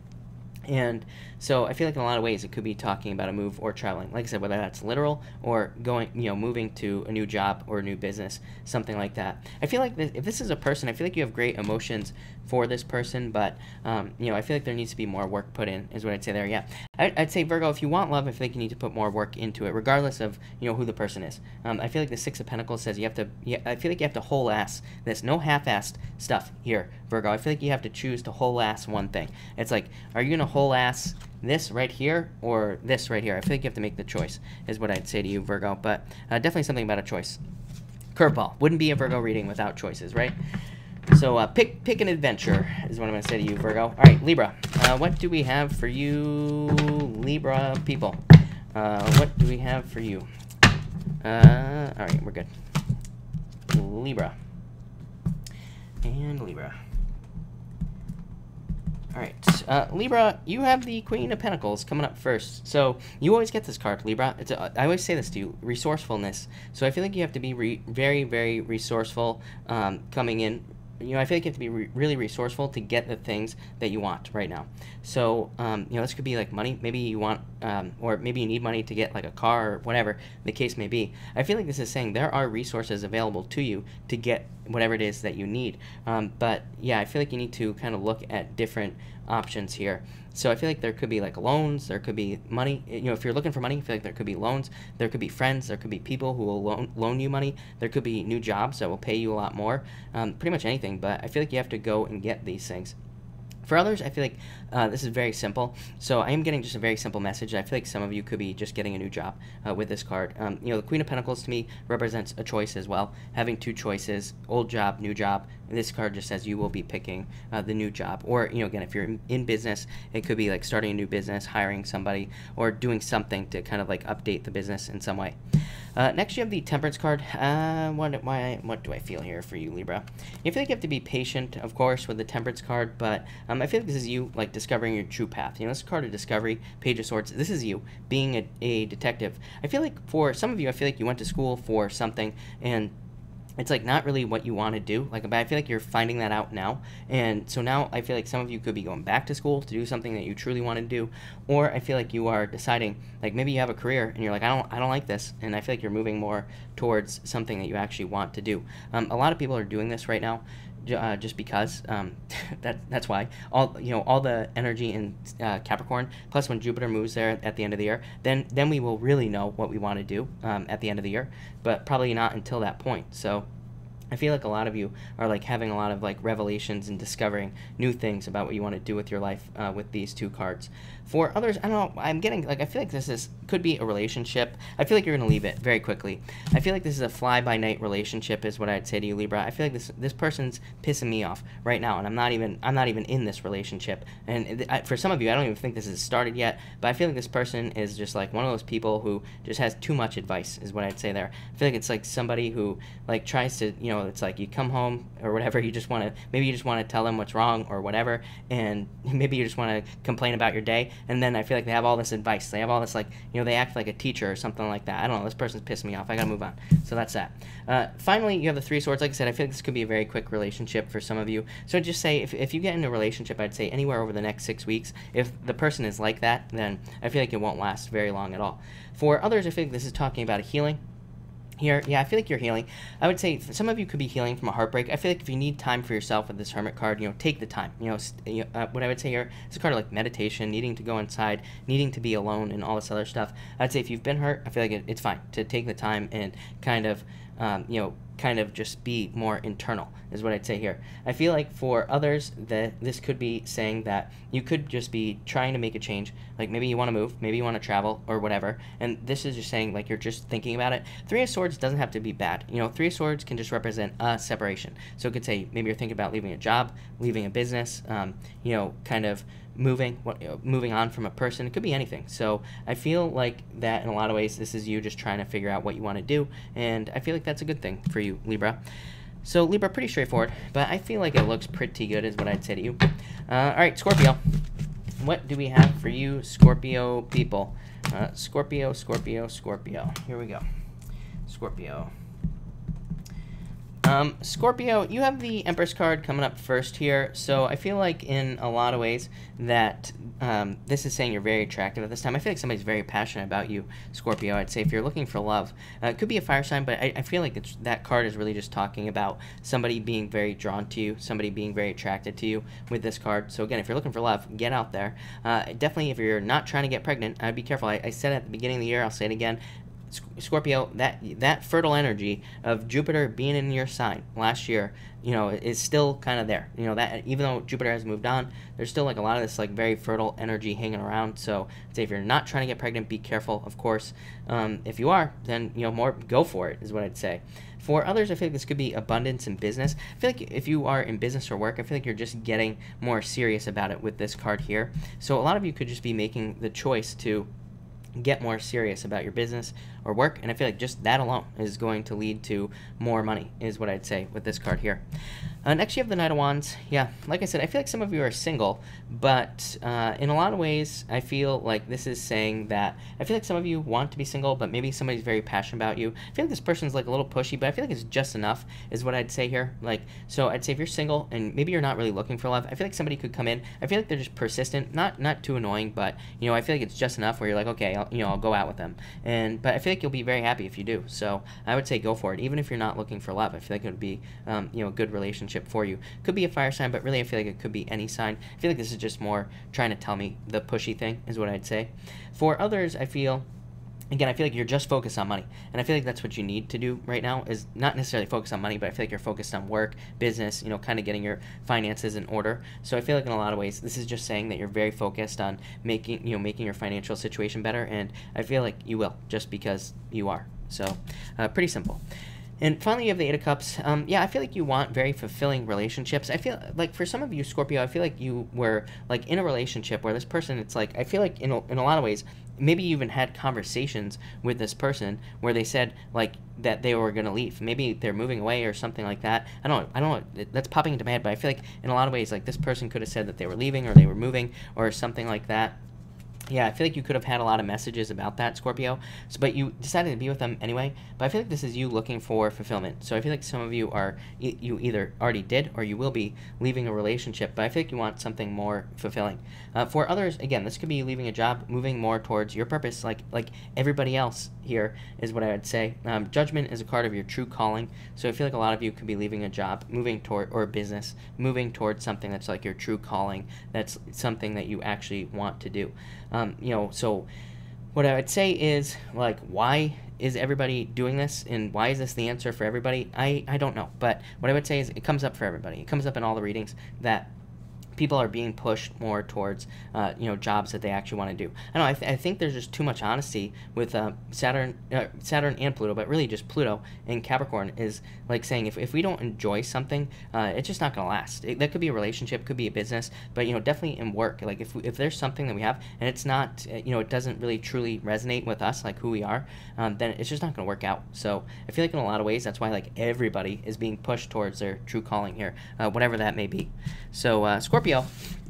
And so I feel like in a lot of ways it could be talking about a move or traveling. Like I said, whether that's literal or going, moving to a new job or a new business, something like that. I feel like if this is a person, I feel like you have great emotions for this person, but, I feel like there needs to be more work put in, is what I'd say there, yeah. I'd say, Virgo, if you want love, I feel like you need to put more work into it, regardless of, who the person is. I feel like the Six of Pentacles says I feel like you have to whole ass this. No half-assed stuff here, Virgo. I feel like you have to choose to whole ass one thing. It's like, are you going to whole ass this right here or this right here? I feel like you have to make the choice, is what I'd say to you, Virgo. But definitely something about a choice. Curveball. Wouldn't be a Virgo reading without choices, right? So pick an adventure is what I'm going to say to you, Virgo. All right, Libra. What do we have for you, Libra people? What do we have for you? All right, we're good. Libra. And Libra. All right, Libra, you have the Queen of Pentacles coming up first. So you always get this card, Libra. I always say this to you, resourcefulness. So I feel like you have to be very, very resourceful coming in. I feel like you have to be really resourceful to get the things that you want right now. So, this could be like money. Maybe you want, or maybe you need money to get like a car or whatever the case may be. I feel like this is saying there are resources available to you to get whatever it is that you need. But yeah, I feel like you need to kind of look at different options here. So I feel like there could be like loans, there could be money. If you're looking for money, I feel like there could be loans, there could be friends, there could be people who will loan you money, there could be new jobs that will pay you a lot more, pretty much anything. But I feel like you have to go and get these things. For others, I feel like this is very simple. So I am getting just a very simple message. I feel like some of you could be just getting a new job with this card. The Queen of Pentacles to me represents a choice as well. Having two choices, old job, new job. This card just says you will be picking the new job. Or, again, if you're in business, it could be like starting a new business, hiring somebody, or doing something to kind of like update the business in some way. Next, you have the Temperance card. What do I feel here for you, Libra? You feel like you have to be patient, of course, with the Temperance card, but I feel like this is you, like, discovering your true path. This card of discovery, Page of Swords. This is you, being a detective. I feel like for some of you, I feel like you went to school for something, and it's like not really what you want to do. But I feel like you're finding that out now. And so now I feel like some of you could be going back to school to do something that you truly want to do. Or I feel like you are deciding, like maybe you have a career and you're like, I don't like this. And I feel like you're moving more towards something that you actually want to do. A lot of people are doing this right now. Just because that's why all the energy in Capricorn, plus when Jupiter moves there at the end of the year, then we will really know what we want to do at the end of the year, but probably not until that point. So I feel like a lot of you are like having a lot of like revelations and discovering new things about what you want to do with your life with these two cards. For others, I don't know, I'm getting like, I feel like this could be a relationship. I feel like you're going to leave it very quickly. I feel like this is a fly-by-night relationship is what I'd say to you, Libra. I feel like this person's pissing me off right now, and I'm not even in this relationship. And for some of you, I don't even think this has started yet, but I feel like this person is just like one of those people who just has too much advice is what I'd say there. I feel like it's like somebody who like tries to, it's like you come home or whatever, maybe you just want to tell them what's wrong or whatever, and maybe you just want to complain about your day, and then I feel like they have all this advice. They have all this like, they act like a teacher or something like that. I don't know, this person's pissing me off. I gotta move on. So that's that. Finally, you have the Three of Swords. Like I said, I feel like this could be a very quick relationship for some of you. So just say, if you get in a relationship, I'd say anywhere over the next 6 weeks, if the person is like that, then I feel like it won't last very long at all. For others, I feel like this is talking about a healing. Here, yeah, I feel like you're healing. I would say some of you could be healing from a heartbreak. I feel like if you need time for yourself with this Hermit card, take the time. What I would say here, it's a card of like meditation, needing to go inside, needing to be alone, and all this other stuff. I'd say if you've been hurt, I feel like it's fine to take the time and kind of just be more internal is what I'd say here. I feel like for others that this could be saying that you could just be trying to make a change. Like maybe you want to move, maybe you want to travel or whatever. And this is just saying like you're just thinking about it. Three of Swords doesn't have to be bad. Three of Swords can just represent a separation. So it could say maybe you're thinking about leaving a job, leaving a business, kind of moving on from a person. It could be anything. So I feel like that in a lot of ways, this is you just trying to figure out what you want to do. And I feel like that's a good thing for you, Libra. So Libra, pretty straightforward, but I feel like it looks pretty good is what I'd say to you. All right, Scorpio. What do we have for you, Scorpio people? Scorpio. Here we go. Scorpio. Scorpio, you have the Empress card coming up first here, so I feel like in a lot of ways that this is saying you're very attractive at this time. I feel like somebody's very passionate about you, Scorpio. I'd say if you're looking for love, it could be a fire sign, but I feel like that card is really just talking about somebody being very drawn to you, somebody being very attracted to you with this card. So again, if you're looking for love, get out there. Definitely, if you're not trying to get pregnant, I'd be careful. I said at the beginning of the year, I'll say it again. Scorpio, that fertile energy of Jupiter being in your sign last year, you know, is still kind of there. You know, that even though Jupiter has moved on, there's still like a lot of this like very fertile energy hanging around. So I'd say if you're not trying to get pregnant, be careful, of course. If you are, then, you know, go for it is what I'd say. For others, I feel like this could be abundance in business. I feel like if you are in business or work, I feel like you're just getting more serious about it with this card here. So a lot of you could just be making the choice to get more serious about your business or work, and I feel like just that alone is going to lead to more money, is what I'd say with this card here. Next, you have the Knight of Wands. Yeah, like I said, I feel like some of you are single, but in a lot of ways, I feel like this is saying that I feel like some of you want to be single, but maybe somebody's very passionate about you. I feel like this person's like a little pushy, but I feel like it's just enough, is what I'd say here. Like, so I'd say if you're single and maybe you're not really looking for love, I feel like somebody could come in. I feel like they're just persistent, not too annoying, but you know, I feel like it's just enough where you're like, okay, I'll go out with them. But I feel like you'll be very happy if you do. So I would say go for it, even if you're not looking for love. I feel like it would be, you know, a good relationship for you. Could be a fire sign, but really I feel like it could be any sign. I feel like this is just more trying to tell me the pushy thing, is what I'd say. For others, I feel, again, I feel like you're just focused on money. And I feel like that's what you need to do right now, is not necessarily focus on money, but I feel like you're focused on work, business, you know, kind of getting your finances in order. So I feel like in a lot of ways, this is just saying that you're very focused on making your financial situation better. And I feel like you will, just because you are. So pretty simple. And finally, you have the Eight of Cups. Yeah, I feel like you want very fulfilling relationships. I feel like for some of you, Scorpio, I feel like you were like in a relationship where this person, it's like, I feel like in a lot of ways, maybe you even had conversations with this person where they said like that they were going to leave. Maybe they're moving away or something like that. I don't know. That's popping into my head, but I feel like in a lot of ways, like this person could have said that they were leaving or they were moving or something like that. Yeah, I feel like you could have had a lot of messages about that, Scorpio, but you decided to be with them anyway. But I feel like this is you looking for fulfillment. So I feel like some of you you either already did or you will be leaving a relationship, but I feel like you want something more fulfilling. For others, again, this could be you leaving a job, moving more towards your purpose, like everybody else here, is what I would say. Judgment is a card of your true calling. So I feel like a lot of you could be leaving a job, moving toward, or a business, moving towards something that's like your true calling, that's something that you actually want to do. You know, so what I would say is, like, why is everybody doing this, and why is this the answer for everybody? I don't know, but what I would say is it comes up for everybody. It comes up in all the readings that people are being pushed more towards, you know, jobs that they actually want to do. I don't know, I think there's just too much honesty with Saturn and Pluto, but really just Pluto and Capricorn is like saying if we don't enjoy something, it's just not going to last. That could be a relationship, could be a business, but, you know, definitely in work. Like if there's something that we have and it's not, you know, it doesn't really truly resonate with us, like who we are, then it's just not going to work out. So I feel like in a lot of ways, that's why like everybody is being pushed towards their true calling here, whatever that may be. So Scorpio,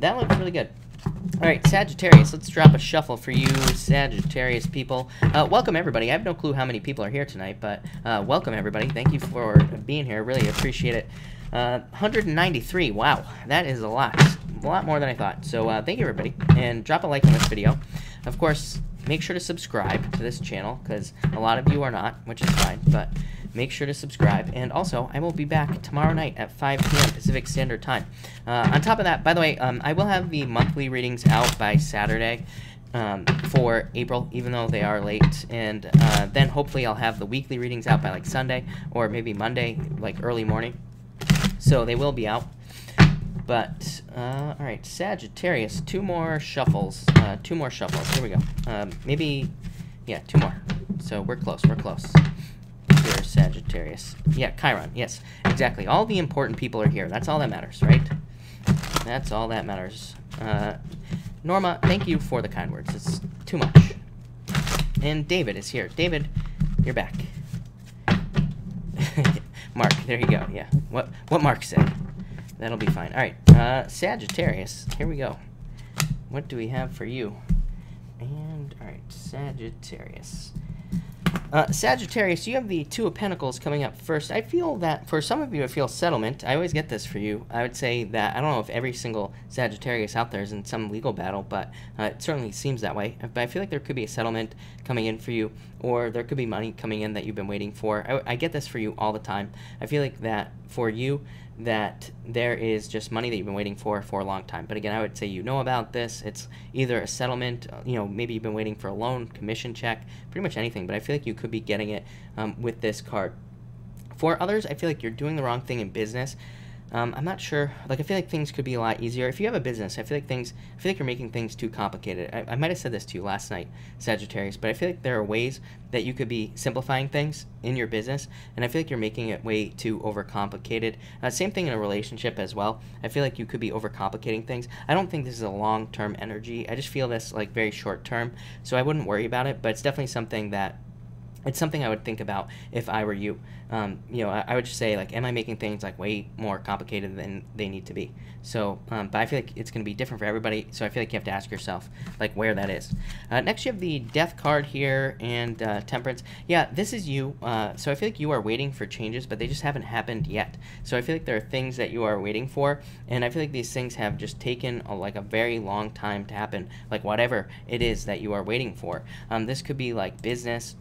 that looks really good. All right, Sagittarius, let's drop a shuffle for you, Sagittarius people. Welcome, everybody. I have no clue how many people are here tonight, but welcome, everybody. Thank you for being here. Really appreciate it. 193. Wow, that is a lot more than I thought. So thank you, everybody, and drop a like on this video. Of course, make sure to subscribe to this channel, because a lot of you are not, which is fine, but make sure to subscribe. And also, I will be back tomorrow night at 5 p.m. Pacific Standard Time. On top of that, by the way, I will have the monthly readings out by Saturday for April, even though they are late. And then hopefully I'll have the weekly readings out by like Sunday or maybe Monday, like early morning. So they will be out. But, all right, Sagittarius, two more shuffles. Here we go. Maybe, yeah, two more. So we're close. Here, Sagittarius. Yeah, Chiron. Yes, exactly. All the important people are here. That's all that matters, right? That's all that matters. Norma, thank you for the kind words. It's too much. And David is here. David, you're back. Mark, there you go. Yeah, what Mark said. That'll be fine. All right, Sagittarius. Here we go. What do we have for you? And all right, Sagittarius. Sagittarius, you have the Two of Pentacles coming up first. I feel that for some of you, it feels settlement. I always get this for you. I would say that I don't know if every single Sagittarius out there is in some legal battle, but it certainly seems that way. But I feel like there could be a settlement coming in for you, or there could be money coming in that you've been waiting for. I get this for you all the time. I feel like that for you, that there is just money that you've been waiting for a long time. But again, I would say you know about this. It's either a settlement, maybe you've been waiting for a loan, commission check, pretty much anything. But I feel like you could be getting it with this card. For others, I feel like you're doing the wrong thing in business. I'm not sure. Like, I feel like things could be a lot easier. If you have a business, I feel like you're making things too complicated. I might have said this to you last night, Sagittarius, but I feel like there are ways that you could be simplifying things in your business, and I feel like you're making it way too overcomplicated. Same thing in a relationship as well. I feel like you could be overcomplicating things. I don't think this is a long-term energy. I just feel this like very short-term, so I wouldn't worry about it, but it's definitely something that it's something I would think about if I were you. I would just say, like, am I making things like way more complicated than they need to be? So, but I feel like it's going to be different for everybody. So I feel like you have to ask yourself, like, where that is. Next, you have the Death card here and Temperance. Yeah, this is you. So I feel like you are waiting for changes, but they just haven't happened yet. So I feel like there are things that you are waiting for, and I feel like these things have just taken a very long time to happen. Like, whatever it is that you are waiting for. This could be like business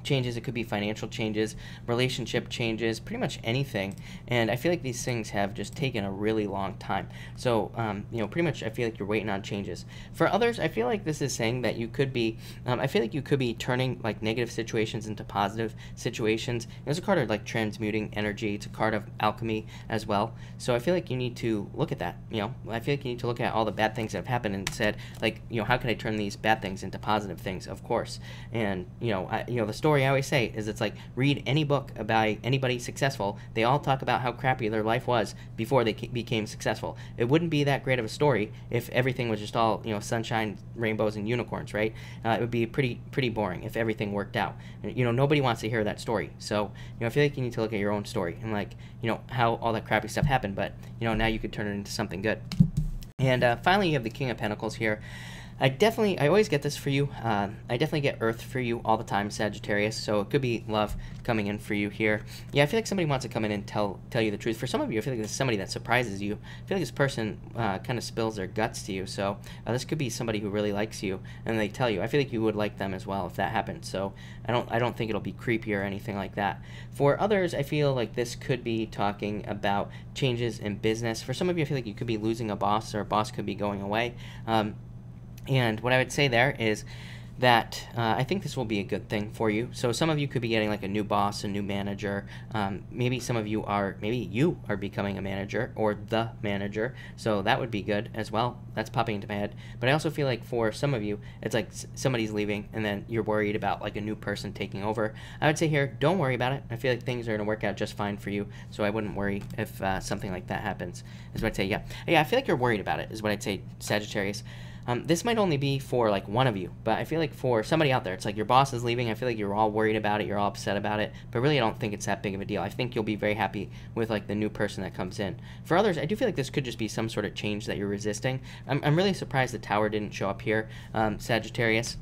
changes, it could be financial changes, relationship changes, pretty much anything. And I feel like these things have just taken a really long time. So, pretty much I feel like you're waiting on changes. For others, I feel like this is saying that you could be, I feel like you could be turning like negative situations into positive situations. It's a card of like transmuting energy. It's a card of alchemy as well. So I feel like you need to look at that. I feel like you need to look at all the bad things that have happened and said, like, how can I turn these bad things into positive things? Of course. And the story I always say is, it's like, read any book about anybody successful. They all talk about how crappy their life was before they became successful. It wouldn't be that great of a story if everything was just all sunshine, rainbows, and unicorns, right? It would be pretty boring if everything worked out. Nobody wants to hear that story. So I feel like you need to look at your own story and how all that crappy stuff happened, but now you could turn it into something good. And finally, you have the King of Pentacles here. I always get this for you. I definitely get Earth for you all the time, Sagittarius. So it could be love coming in for you here. Yeah, I feel like somebody wants to come in and tell you the truth. For some of you, I feel like this is somebody that surprises you. I feel like this person kind of spills their guts to you. So this could be somebody who really likes you, and they tell you. I feel like you would like them as well if that happened. So I don't think it'll be creepy or anything like that. For others, I feel like this could be talking about changes in business. For some of you, I feel like you could be losing a boss, or a boss could be going away. And what I would say there is that I think this will be a good thing for you. So some of you could be getting like a new boss, a new manager. Maybe you are becoming a manager or the manager. So that would be good as well. That's popping into my head. But I also feel like for some of you, it's like somebody's leaving and then you're worried about like a new person taking over. I would say here, don't worry about it. I feel like things are going to work out just fine for you. So I wouldn't worry if something like that happens, is what I'd say. Yeah, I feel like you're worried about it, is what I'd say, Sagittarius. This might only be for like one of you, but I feel like for somebody out there, it's like your boss is leaving. I feel like you're all worried about it, you're all upset about it, but really I don't think it's that big of a deal. I think you'll be very happy with like the new person that comes in. For others, I do feel like this could just be some sort of change that you're resisting. I'm really surprised the Tower didn't show up here, Sagittarius.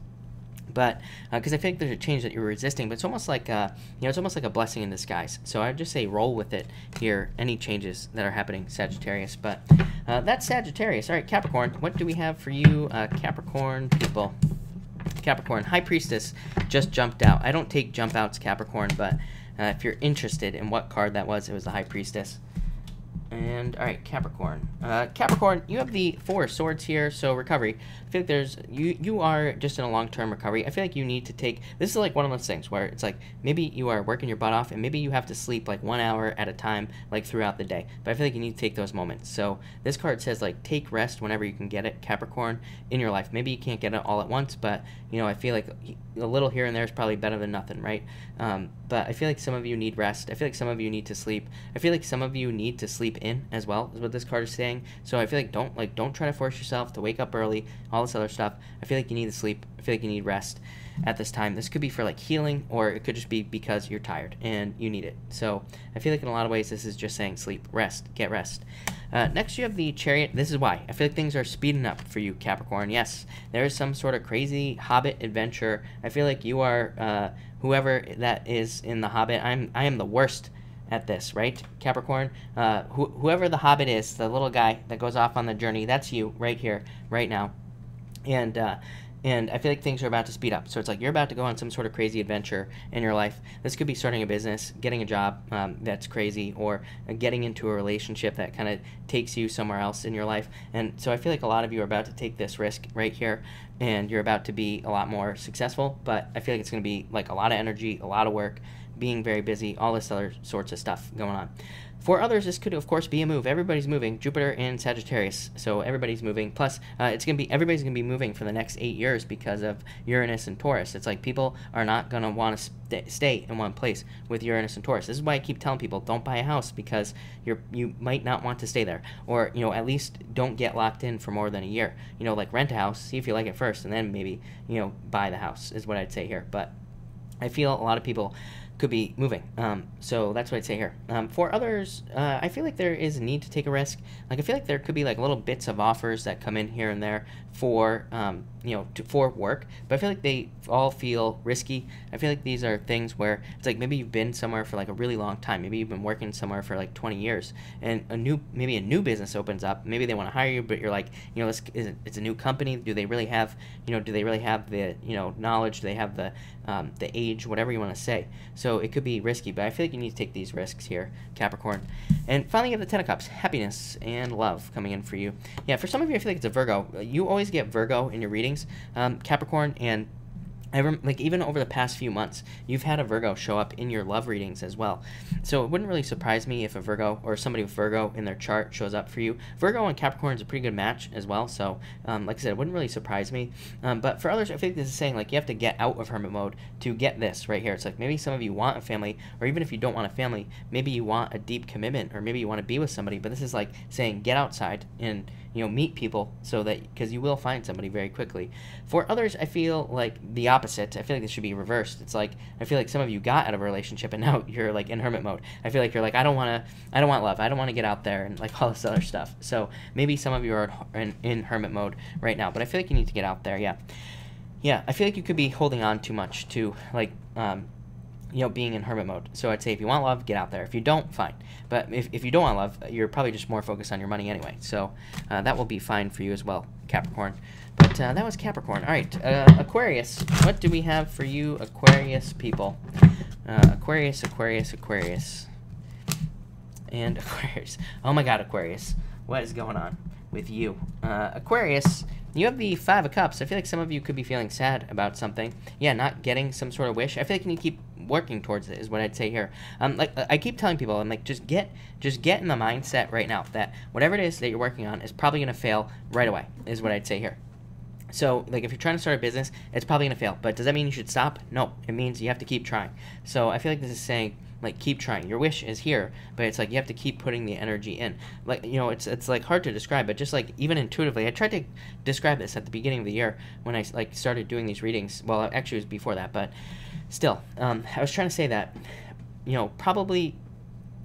But because I feel like there's a change that you're resisting, but it's almost like it's almost like a blessing in disguise. So I'd just say roll with it here. Any changes that are happening, Sagittarius. But that's Sagittarius. All right, Capricorn. What do we have for you, Capricorn people? Capricorn, High Priestess just jumped out. I don't take jump outs, Capricorn, but if you're interested in what card that was, it was the High Priestess. And all right, Capricorn. Capricorn, you have the Four of Swords here, so recovery. I feel like you are just in a long-term recovery. I feel like you need to take, this is like one of those things where it's like maybe you are working your butt off and maybe you have to sleep like 1 hour at a time, like throughout the day. But I feel like you need to take those moments. So this card says like take rest whenever you can get it, Capricorn, in your life. Maybe you can't get it all at once, but I feel like a little here and there is probably better than nothing, right? But I feel like some of you need rest. I feel like some of you need to sleep. I feel like some of you need to sleep within as well, is what this card is saying. So I feel like don't try to force yourself to wake up early, all this other stuff. I feel like you need to sleep. I feel like you need rest at this time. This could be for like healing, or it could just be because you're tired and you need it. So I feel like in a lot of ways this is just saying sleep, rest, get rest. Next you have the Chariot. This is why I feel like things are speeding up for you, Capricorn. Yes, there is some sort of crazy Hobbit adventure. I feel like you are whoever that is in the Hobbit. I am the worst at this, right, Capricorn? Whoever the Hobbit is, the little guy that goes off on the journey, that's you right here, right now. And I feel like things are about to speed up. So it's like you're about to go on some sort of crazy adventure in your life. This could be starting a business, getting a job that's crazy, or getting into a relationship that kind of takes you somewhere else in your life. And so I feel like a lot of you are about to take this risk right here, and you're about to be a lot more successful. But I feel like it's going to be like a lot of energy, a lot of work, being very busy, all this other sorts of stuff going on. For others, this could, of course, be a move. Everybody's moving. Jupiter and Sagittarius, so everybody's moving. Plus, everybody's gonna be moving for the next 8 years because of Uranus and Taurus. It's like people are not gonna want to stay in one place with Uranus and Taurus. This is why I keep telling people don't buy a house, because you might not want to stay there, or at least don't get locked in for more than a year. Like rent a house, see if you like it first, and then maybe buy the house is what I'd say here. But I feel a lot of people could be moving. So that's what I'd say here. For others, I feel like there is a need to take a risk. Like I feel like there could be like little bits of offers that come in here and there for for work, but I feel like they all feel risky. I feel like these are things where it's like maybe you've been somewhere for like a really long time. Maybe you've been working somewhere for like 20 years, and maybe a new business opens up. Maybe they want to hire you, but you're like, it's a new company. Do they really have the knowledge? Do they have the age, whatever you want to say? So it could be risky, but I feel like you need to take these risks here, Capricorn. And finally, you have the Ten of Cups, happiness and love coming in for you. Yeah, for some of you, I feel like it's a Virgo. You always get Virgo in your readings, Capricorn, and even over the past few months, you've had a Virgo show up in your love readings as well. So it wouldn't really surprise me if a Virgo or somebody with Virgo in their chart shows up for you. Virgo and Capricorn is a pretty good match as well. So like I said, it wouldn't really surprise me. But for others, I think this is saying like you have to get out of hermit mode to get this right here. It's like maybe some of you want a family, or even if you don't want a family, maybe you want a deep commitment, or maybe you want to be with somebody. But this is like saying get outside and meet people, so that because you will find somebody very quickly. For others, I feel like the opposite. I feel like this should be reversed. It's like I feel like some of you got out of a relationship and now you're like in hermit mode. I feel like you're like I don't want love. I don't want to get out there and like all this other stuff. So maybe some of you are in hermit mode right now, but I feel like you need to get out there. Yeah. I feel like you could be holding on too much to like being in hermit mode. So I'd say if you want love, get out there. If you don't, fine. But if you don't want love, you're probably just more focused on your money anyway. So that will be fine for you as well, Capricorn. But that was Capricorn. All right, Aquarius. What do we have for you, Aquarius people? Aquarius. And Aquarius. Oh my God, Aquarius. What is going on with you? Aquarius, you have the Five of Cups. I feel like some of you could be feeling sad about something. Yeah, not getting some sort of wish. I feel like you need to keep working towards it is what I'd say here. Like I keep telling people, I'm like, just get in the mindset right now that whatever it is that you're working on is probably going to fail right away is what I'd say here. So, like, if you're trying to start a business, it's probably going to fail. But does that mean you should stop? No. It means you have to keep trying. So I feel like this is saying, like, keep trying. Your wish is here, but it's like you have to keep putting the energy in. Like, it's like hard to describe, but just like even intuitively, I tried to describe this at the beginning of the year when I like started doing these readings. Well, actually it was before that, but still, I was trying to say that, probably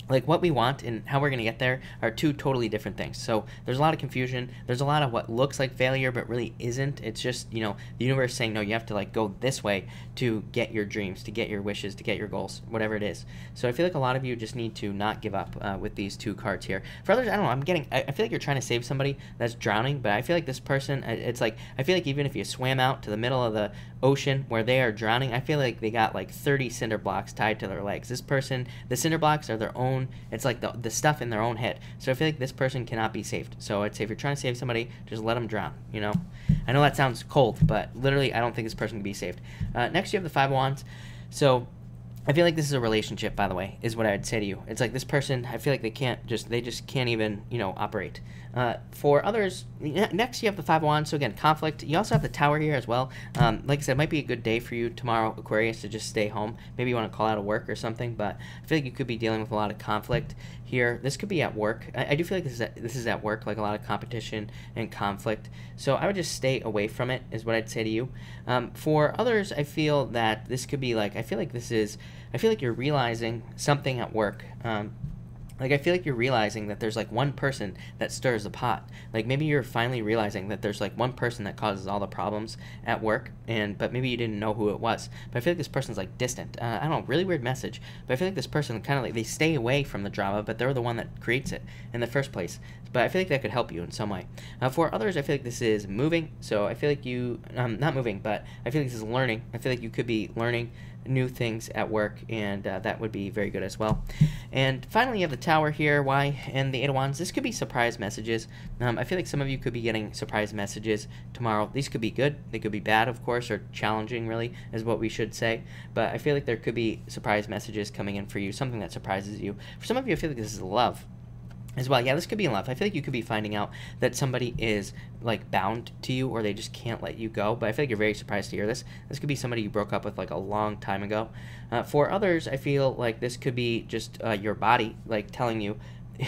like what we want and how we're going to get there are two totally different things. So there's a lot of confusion. There's a lot of what looks like failure but really isn't. It's just, the universe saying, no, you have to like go this way to get your dreams, to get your wishes, to get your goals, whatever it is. So I feel like a lot of you just need to not give up with these two cards here. For others, I don't know, I feel like you're trying to save somebody that's drowning, but I feel like this person, it's like, I feel like even if you swam out to the middle of the ocean where they are drowning, I feel like they got like 30 cinder blocks tied to their legs. This person, the cinder blocks are their own. It's like the stuff in their own head. So I feel like this person cannot be saved. So I'd say if you're trying to save somebody, just let them drown, I know that sounds cold, but literally I don't think this person can be saved. Next you have the Five of Wands. So I feel like this is a relationship, by the way, is what I'd say to you. It's like this person, I feel like they just can't even, operate. For others, next you have the Five of Wands. So again, conflict. You also have the Tower here as well. Like I said, it might be a good day for you tomorrow, Aquarius, to just stay home. Maybe you want to call out of work or something, but I feel like you could be dealing with a lot of conflict here. This could be at work. I do feel like this is at work, like a lot of competition and conflict. So I would just stay away from it, is what I'd say to you. For others, I feel that this could be like, I feel like you're realizing something at work. Like, I feel like you're realizing that there's, like, one person that stirs the pot. Like, maybe you're finally realizing that there's, like, one person that causes all the problems at work, but maybe you didn't know who it was. But I feel like this person's, like, distant. I don't know, really weird message. But I feel like this person kind of, like, they stay away from the drama, but they're the one that creates it in the first place. But I feel like that could help you in some way. For others, I feel like this is moving. So I feel like you, not moving, but I feel like this is learning. I feel like you could be learning new things at work, and that would be very good as well. And finally, you have the Tower here, and the Eight of Wands. This could be surprise messages. I feel like some of you could be getting surprise messages tomorrow. These could be good, they could be bad, of course, or challenging, really, is what we should say. But I feel like there could be surprise messages coming in for you, something that surprises you. For some of you, I feel like this is love as well. Yeah, this could be in love. I feel like you could be finding out that somebody is, like, bound to you, or they just can't let you go. But I feel like you're very surprised to hear this. This could be somebody you broke up with, like, a long time ago. For others, I feel like this could be just your body, like, telling you,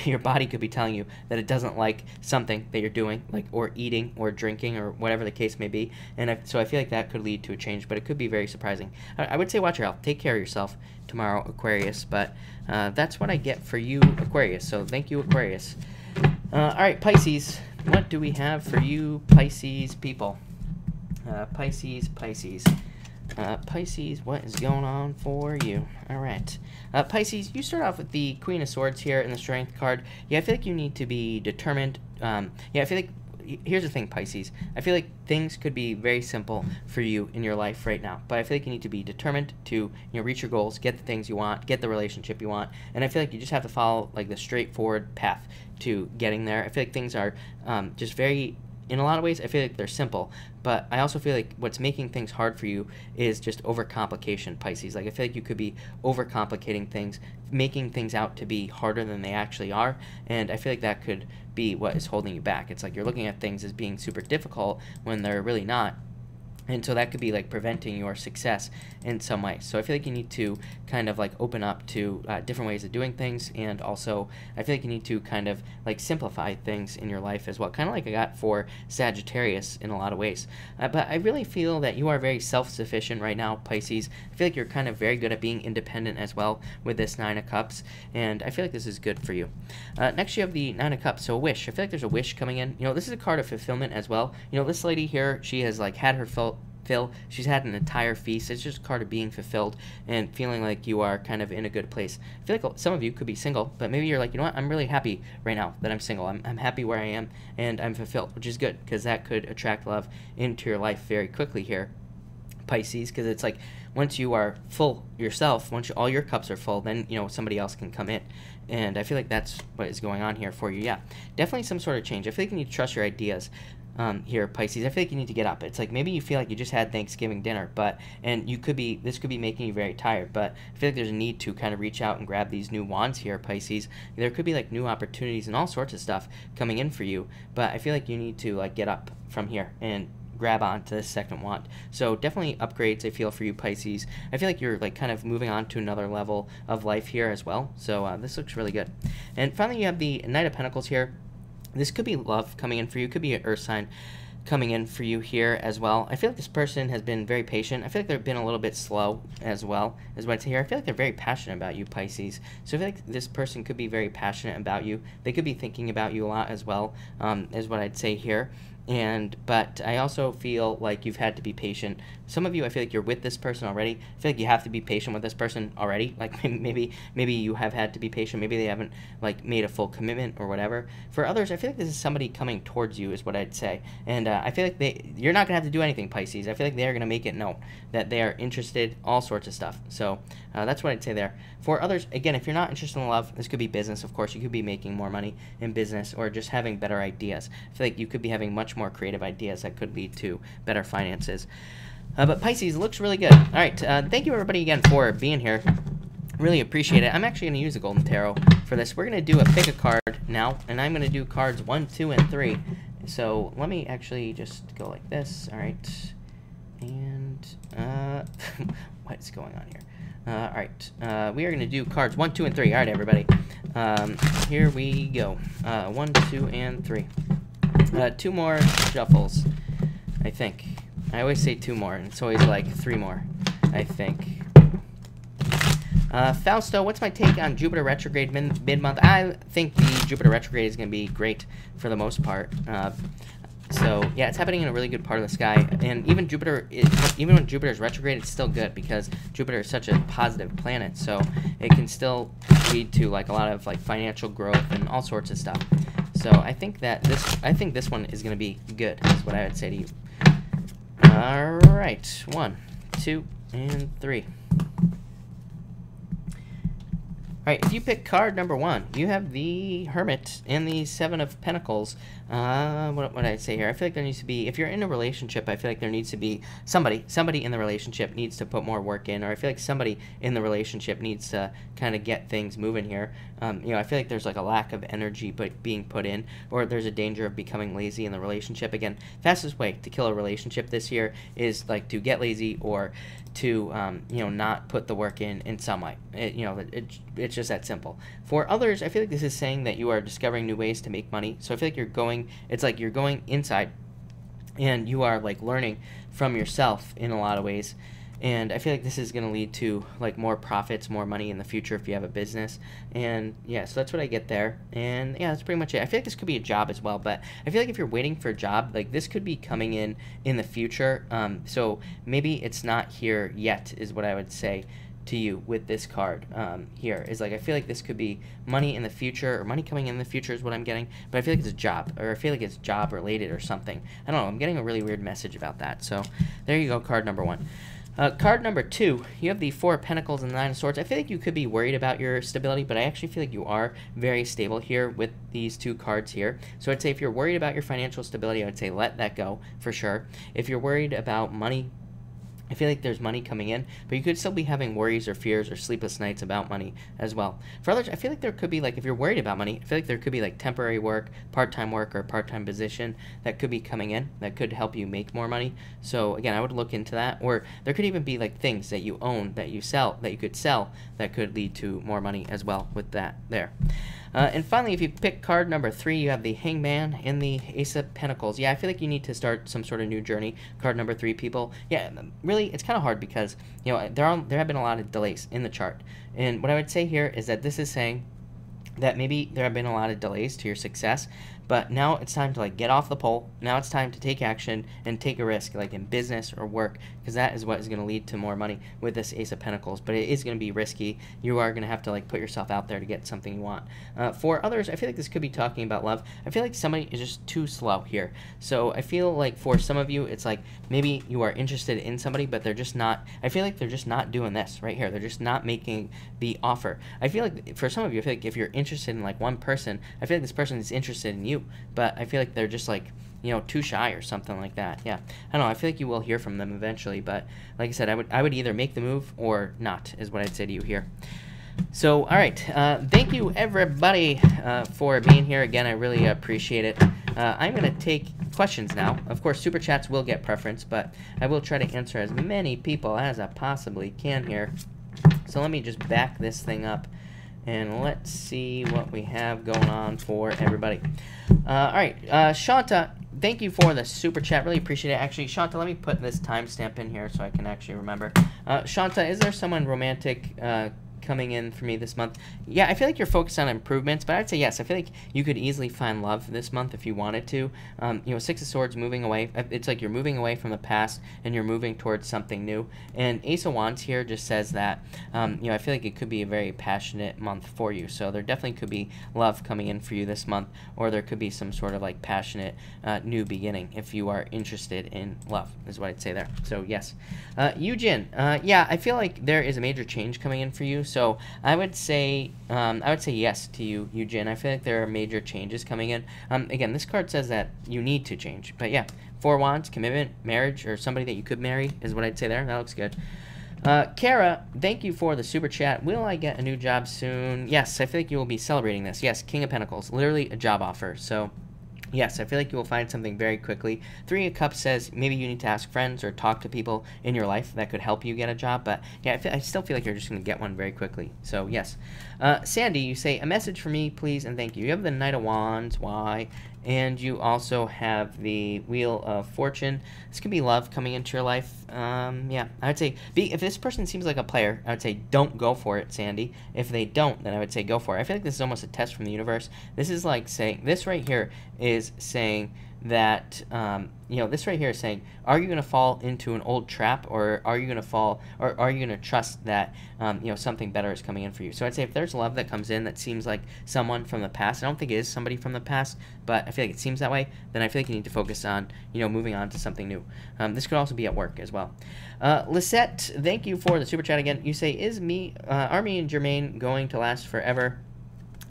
your body could be telling you that it doesn't like something that you're doing, like, or eating or drinking or whatever the case may be. And so I feel like that could lead to a change, but it could be very surprising. I would say watch your health. Take care of yourself tomorrow, Aquarius. But that's what I get for you, Aquarius. So thank you, Aquarius. All right, Pisces. What do we have for you, Pisces people? Pisces. Pisces, what is going on for you? All right. Pisces, you start off with the Queen of Swords here in the Strength card. Yeah, I feel like you need to be determined. Yeah, I feel like, here's the thing, Pisces. I feel like things could be very simple for you in your life right now, but I feel like you need to be determined to, reach your goals, get the things you want, get the relationship you want, and I feel like you just have to follow, like, the straightforward path to getting there. I feel like things are just very, in a lot of ways, I feel like they're simple, but I also feel like what's making things hard for you is just overcomplication, Pisces. Like, I feel like you could be overcomplicating things, making things out to be harder than they actually are, and I feel like that could be what is holding you back. It's like you're looking at things as being super difficult when they're really not. And so that could be, like, preventing your success in some way. So I feel like you need to kind of, like, open up to different ways of doing things. And also, I feel like you need to kind of, like, simplify things in your life as well. Kind of like I got for Sagittarius in a lot of ways. But I really feel that you are very self-sufficient right now, Pisces. I feel like you're kind of very good at being independent as well with this Nine of Cups. And I feel like this is good for you. Next, you have the Nine of Cups. So a wish. I feel like there's a wish coming in. This is a card of fulfillment as well. This lady here, she has, like, had her fill. She's had an entire feast. It's just a card of being fulfilled and feeling like you are kind of in a good place. I feel like some of you could be single, but maybe you're like, you know what, I'm really happy right now that I'm single. I'm happy where I am, and I'm fulfilled, which is good, because that could attract love into your life very quickly here, Pisces, because it's like once you are full yourself, once all your cups are full, then somebody else can come in. And I feel like that's what is going on here for you. Yeah, definitely some sort of change. I feel like you need to trust your ideas. Here, Pisces. I feel like you need to get up. It's like maybe you feel like you just had Thanksgiving dinner, and this could be making you very tired, but I feel like there's a need to kind of reach out and grab these new wands here, Pisces. There could be, like, new opportunities and all sorts of stuff coming in for you, but I feel like you need to, like, get up from here and grab on to this second wand. So definitely upgrades, I feel, for you, Pisces. I feel like you're, like, kind of moving on to another level of life here as well, so this looks really good. And finally, you have the Knight of Pentacles here. This could be love coming in for you. Could be an earth sign coming in for you here as well. I feel like this person has been very patient. I feel like they've been a little bit slow as well, is what I'd say here. I feel like they're very passionate about you, Pisces. So I feel like this person could be very passionate about you. They could be thinking about you a lot as well, is what I'd say here. But I also feel like you've had to be patient. Some of you, I feel like you're with this person already. I feel like you have to be patient with this person already. Like, maybe you have had to be patient. Maybe they haven't, like, made a full commitment or whatever. For others, I feel like this is somebody coming towards you, is what I'd say. And I feel like you're not going to have to do anything, Pisces. I feel like they're going to make it known that they are interested, all sorts of stuff. So that's what I'd say there. For others, again, if you're not interested in love, this could be business, of course. You could be making more money in business or just having better ideas. I feel like you could be having much more creative ideas that could lead to better finances. But Pisces looks really good. All right, thank you everybody again for being here. Really appreciate it. I'm actually going to use a golden tarot for this. We're going to do a pick a card now, and I'm going to do cards 1, 2, and 3. So let me actually just go like this. All right. And what's going on here? All right. We are going to do cards 1, 2, and 3. All right, everybody. Here we go. 1, 2, and 3. 2 more shuffles, I think. I always say 2 more, and it's always like 3 more, I think. Fausto, what's my take on Jupiter retrograde mid-month? I think the Jupiter retrograde is going to be great for the most part. So, yeah, it's happening in a really good part of the sky. And even even when Jupiter is retrograde, it's still good because Jupiter is such a positive planet. So it can still lead to, like, a lot of, like, financial growth and all sorts of stuff. So I think that this one is going to be good, is what I would say to you. All right. 1, 2, and 3. Alright, if you pick card number 1, you have the Hermit and the 7 of Pentacles. What would I say here? I feel like there needs to be, if you're in a relationship, I feel like there needs to be somebody in the relationship needs to put more work in, or I feel like somebody in the relationship needs to kind of get things moving here. You know, I feel like there's like a lack of energy being put in, or there's a danger of becoming lazy in the relationship. Again, fastest way to kill a relationship this year is like to get lazy or to you know, not put the work in some way. It's just that simple. For others, I feel like this is saying that you are discovering new ways to make money. So I feel like it's like you're going inside and you are like learning from yourself in a lot of ways. And I feel like this is going to lead to like more profits, more money in the future if you have a business. And yeah, so that's what I get there. And yeah, that's pretty much it. I feel like this could be a job as well, but I feel like if you're waiting for a job, like this could be coming in the future. So maybe it's not here yet is what I would say to you with this card here. Is like I feel like this could be money in the future, or money coming in the future is what I'm getting, but I feel like it's a job, or I feel like it's job related or something. I don't know, I'm getting a really weird message about that. So there you go, card number 1. Card number 2, you have the 4 of Pentacles and the 9 of Swords. I feel like you could be worried about your stability, but I actually feel like you are very stable here with these 2 cards here. So I'd say if you're worried about your financial stability, I would say let that go for sure. If you're worried about money, I feel like there's money coming in, but you could still be having worries or fears or sleepless nights about money as well. For others, I feel like there could be, like, if you're worried about money, I feel like there could be, like, temporary work, part-time work, or part-time position that could be coming in that could help you make more money. So, again, I would look into that. Or there could even be, like, things that you own, that you sell, that you could sell, that could lead to more money as well with that there. And finally, if you pick card number 3, you have the Hangman and the Ace of Pentacles. Yeah, I feel like you need to start some sort of new journey. Card number 3, people. Yeah, really, it's kind of hard because, you know, there have been a lot of delays in the chart. And what I would say here is that this is saying that maybe there have been a lot of delays to your success, but now it's time to like get off the pole. Now it's time to take action and take a risk, like in business or work, because that is what is going to lead to more money with this Ace of Pentacles. But it is going to be risky. You are going to have to like put yourself out there to get something you want. For others, I feel like this could be talking about love. I feel like somebody is just too slow here. So I feel like for some of you, it's like maybe you are interested in somebody, but they're just not. I feel like they're just not doing this right here. They're just not making the offer. I feel like for some of you, I feel like if you're interested in like one person, I feel like this person is interested in you, but I feel like they're just like, you know, too shy or something like that. Yeah, I don't know. I feel like you will hear from them eventually, but like I said, I would either make the move or not, is what I'd say to you here. So, all right. Thank you, everybody, for being here. Again, I really appreciate it. I'm going to take questions now. Of course, Super Chats will get preference, but I will try to answer as many people as I possibly can here. So let me just back this thing up, and let's see what we have going on for everybody. All right, Shanta, thank you for the Super Chat. Really appreciate it. Actually, Shanta, let me put this timestamp in here so I can actually remember. Shanta, is there someone romantic coming in for me this month? Yeah, I feel like you're focused on improvements, but I'd say yes. I feel like you could easily find love this month if you wanted to. You know, Six of Swords moving away. It's like you're moving away from the past and you're moving towards something new. And Ace of Wands here just says that, you know, I feel like it could be a very passionate month for you. So there definitely could be love coming in for you this month, or there could be some sort of like passionate new beginning if you are interested in love, is what I'd say there. So yes. Eugen, yeah, I feel like there is a major change coming in for you. So I would say yes to you, Eugen. I feel like there are major changes coming in. Again, this card says that you need to change. But yeah, Four Wands, commitment, marriage, or somebody that you could marry is what I'd say there. That looks good. Kara, thank you for the super chat. Will I get a new job soon? Yes, I feel like you will be celebrating this. Yes, King of Pentacles, literally a job offer. So yes, I feel like you will find something very quickly. Three of Cups says maybe you need to ask friends or talk to people in your life that could help you get a job. But yeah, I still feel like you're just going to get one very quickly. So yes. Sandy, you say, a message for me, please, and thank you. You have the Knight of Wands. Why? And you also have the Wheel of Fortune. This could be love coming into your life. Yeah, I would say, if this person seems like a player, I would say don't go for it, Sandy. If they don't, then I would say go for it. I feel like this is almost a test from the universe. This is like saying, this right here is saying that, this right here is saying, are you going to fall into an old trap, or are you going to fall, or are you going to trust that, something better is coming in for you? So I'd say if there's love that comes in that seems like someone from the past, I don't think it is somebody from the past, but I feel like it seems that way, then I feel like you need to focus on, moving on to something new. This could also be at work as well. Lisette, thank you for the super chat again. You say, are me and Jermaine going to last forever?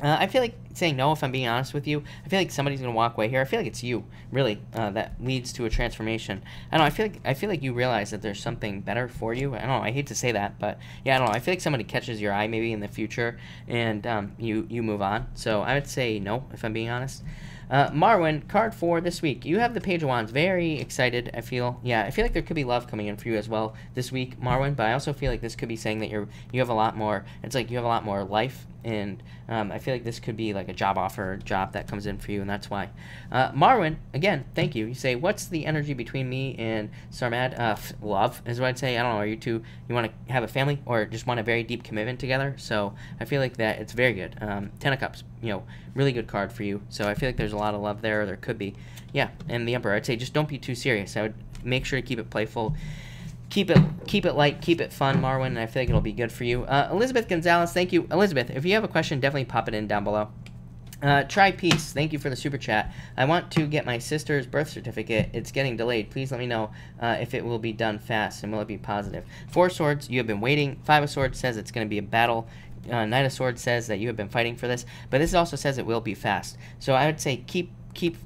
I feel like saying no, if I'm being honest with you. I feel like somebody's going to walk away here. I feel like it's you, really, that leads to a transformation. I don't know, I feel like you realize that there's something better for you. I don't know, I hate to say that, but yeah, I don't know. I feel like somebody catches your eye maybe in the future, and you move on. So I would say no, if I'm being honest. Marwin, card for this week. You have the Page of Wands. Very excited, I feel. Yeah, I feel like there could be love coming in for you as well this week, Marwin, but I also feel like this could be saying that you have a lot more, it's like you have a lot more life, and I feel like this could be like a job offer, job that comes in for you, and that's why. Marwin, again, thank you. You say, what's the energy between me and Sarmad? Love is what I'd say. I don't know, are you two, you want to have a family or just want a very deep commitment together? So I feel like that it's very good. Ten of Cups, really good card for you. So I feel like there's a lot of love there, or there could be. Yeah, and the Emperor, I'd say just don't be too serious. I would make sure to keep it playful. Keep it light, keep it fun, Marwin, and I feel like it'll be good for you. Elizabeth Gonzalez, thank you. Elizabeth, if you have a question, definitely pop it in down below. Try Peace, thank you for the super chat. I want to get my sister's birth certificate. It's getting delayed. Please let me know if it will be done fast, and will it be positive? Four Swords, you have been waiting. Five of Swords says it's going to be a battle. Knight of Swords says that you have been fighting for this, but this also says it will be fast. So I would say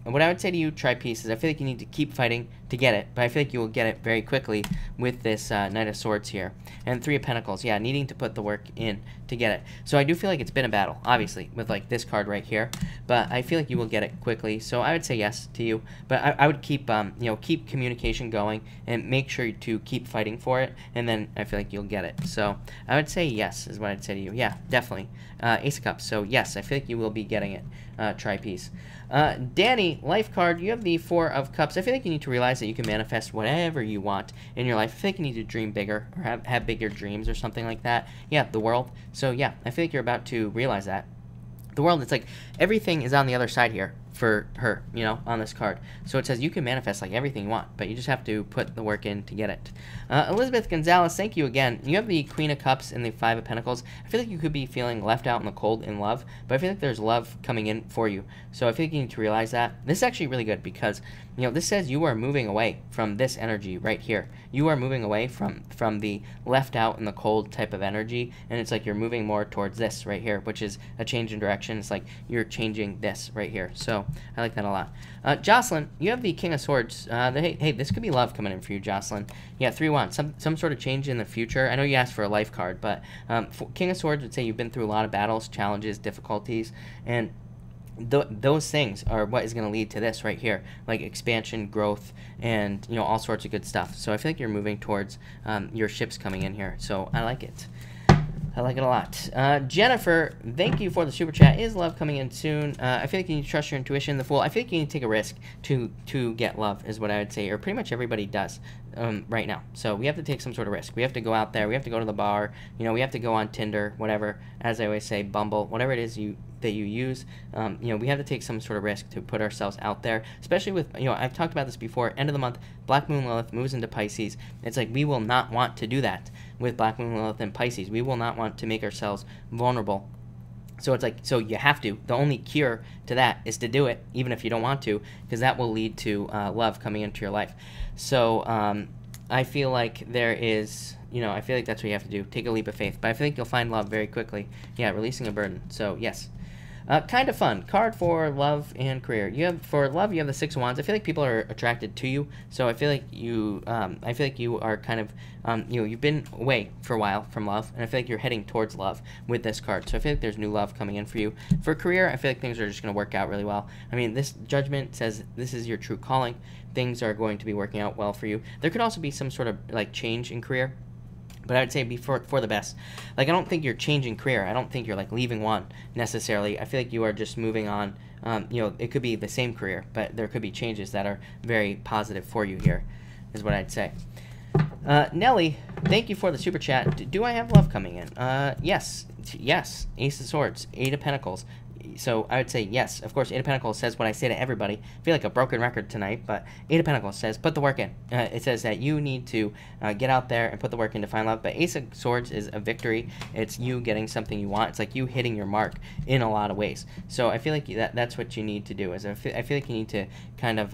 what I would say to you, Try Peace, is I feel like you need to keep fighting to get it, but I feel like you will get it very quickly with this Knight of Swords here. And Three of Pentacles, yeah, needing to put the work in to get it. So I do feel like it's been a battle, obviously, with like this card right here, but I feel like you will get it quickly. So I would say yes to you, but I would keep, keep communication going and make sure to keep fighting for it, and then I feel like you'll get it. So I would say yes is what I'd say to you. Yeah, definitely. Ace of Cups, so yes, I feel like you will be getting it. Try Peace. Danny, life card, you have the Four of Cups. I feel like you need to realize that you can manifest whatever you want in your life. I feel like you need to dream bigger, or have bigger dreams or something like that. Yeah, the world. So yeah, I feel like you're about to realize that. The world, it's like everything is on the other side here for her, on this card. So it says you can manifest like everything you want, but you just have to put the work in to get it. Elizabeth Gonzalez, thank you again. You have the Queen of Cups and the Five of Pentacles. I feel like you could be feeling left out in the cold in love, but I feel like there's love coming in for you. So I feel like you need to realize that. This is actually really good because, this says you are moving away from this energy right here. You are moving away from the left out in the cold type of energy, and it's like you're moving more towards this right here, which is a change in direction. It's like you're changing this right here. So I like that a lot. Jocelyn, you have the King of Swords. Hey, this could be love coming in for you, Jocelyn. Yeah, 3 1. Some sort of change in the future. I know you asked for a life card, but King of Swords would say you've been through a lot of battles, challenges, difficulties, and those things are what is going to lead to this right here, like expansion, growth, and all sorts of good stuff. So I feel like you're moving towards your ships coming in here. So I like it. I like it a lot. Jennifer, thank you for the super chat. Is love coming in soon? I feel like you need to trust your intuition. The Fool, I feel like you need to take a risk to get love, is what I would say, or pretty much everybody does right now. So we have to take some sort of risk. We have to go out there. We have to go to the bar. We have to go on Tinder, whatever. As I always say, Bumble, whatever it is that you use. We have to take some sort of risk to put ourselves out there, especially with, I've talked about this before, end of the month, Black Moon Lilith moves into Pisces. It's like we will not want to do that with Black Moon Lilith and Pisces. We will not want to make ourselves vulnerable. So it's like, so you have to. The only cure to that is to do it, even if you don't want to, because that will lead to love coming into your life. So I feel like there is, I feel like that's what you have to do. Take a leap of faith. But I feel like you'll find love very quickly. Yeah, releasing a burden. So yes. Kind of fun. Card for love and career. For love, you have the Six of Wands. I feel like people are attracted to you, so I feel like you are kind of, you've been away for a while from love, and I feel like you're heading towards love with this card. So I feel like there's new love coming in for you. For career, I feel like things are just going to work out really well. I mean, this Judgment says this is your true calling. Things are going to be working out well for you. There could also be some sort of like change in career, but I would say be for the best. Like, I don't think you're changing career. I don't think you're like leaving one necessarily. I feel like you are just moving on. It could be the same career, but there could be changes that are very positive for you here, is what I'd say. Nelly, thank you for the super chat. Do I have love coming in? Yes. Ace of Swords, Eight of Pentacles. So I would say yes. Of course, Eight of Pentacles says what I say to everybody. I feel like a broken record tonight, but Eight of Pentacles says put the work in. It says that you need to get out there and put the work in to find love. But Ace of Swords is a victory. It's you getting something you want. It's like you hitting your mark in a lot of ways. So I feel like that's what you need to do. I feel like you need to kind of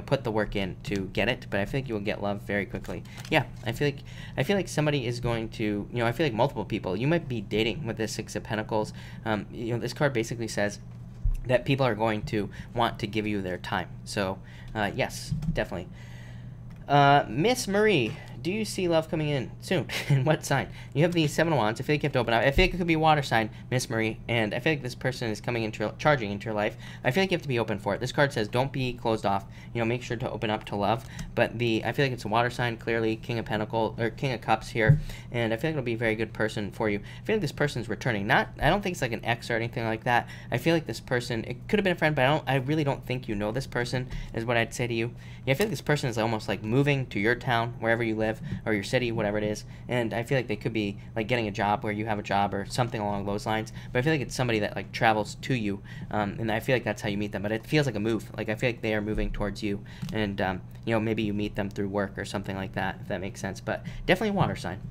put the work in to get it. But I feel like you will get love very quickly. Yeah, I feel like somebody is going to, I feel like multiple people. You might be dating with this Six of Pentacles. This card basically says that people are going to want to give you their time. So, yes, definitely. Miss Marie, do you see love coming in soon? And what sign? You have the Seven of Wands. I feel like you have to open up. I feel like it could be a water sign, Miss Marie, and I feel like this person is charging into your life. I feel like you have to be open for it. This card says don't be closed off. Make sure to open up to love. But I feel like it's a water sign, clearly King of Pentacles or King of Cups here, and I feel like it'll be a very good person for you. I feel like this person's returning. I don't think it's like an ex or anything like that. I feel like this person, it could have been a friend, but I really don't think you know this person, is what I'd say to you. Yeah, I feel like this person is almost like moving to your town, wherever you live, or your city, whatever it is, and I feel like they could be like getting a job where you have a job or something along those lines. But I feel like it's somebody that like travels to you, and I feel like that's how you meet them. But it feels like a move. Like I feel like they are moving towards you, and maybe you meet them through work or something like that, if that makes sense. But definitely a water sign.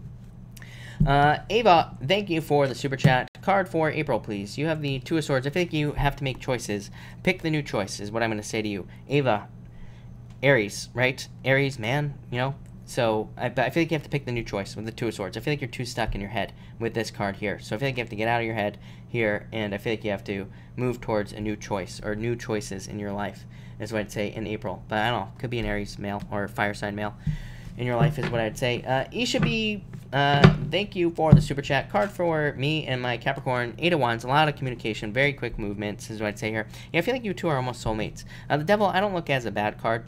Ava, thank you for the super chat. Card for April, please. You have the Two of Swords. I feel like you have to make choices. Pick the new choice is what I'm going to say to you. Ava, Aries, right? Aries, man, So I feel like you have to pick the new choice with the Two of Swords. I feel like you're too stuck in your head with this card here. So I feel like you have to get out of your head here, and I feel like you have to move towards a new choice or new choices in your life, is what I'd say in April. But I don't know, could be an Aries male or a fire sign male in your life is what I'd say. Ishabi, thank you for the super chat. Card for me and my Capricorn, Eight of Wands, a lot of communication, very quick movements is what I'd say here. Yeah, I feel like you two are almost soulmates. The Devil, I don't look as a bad card.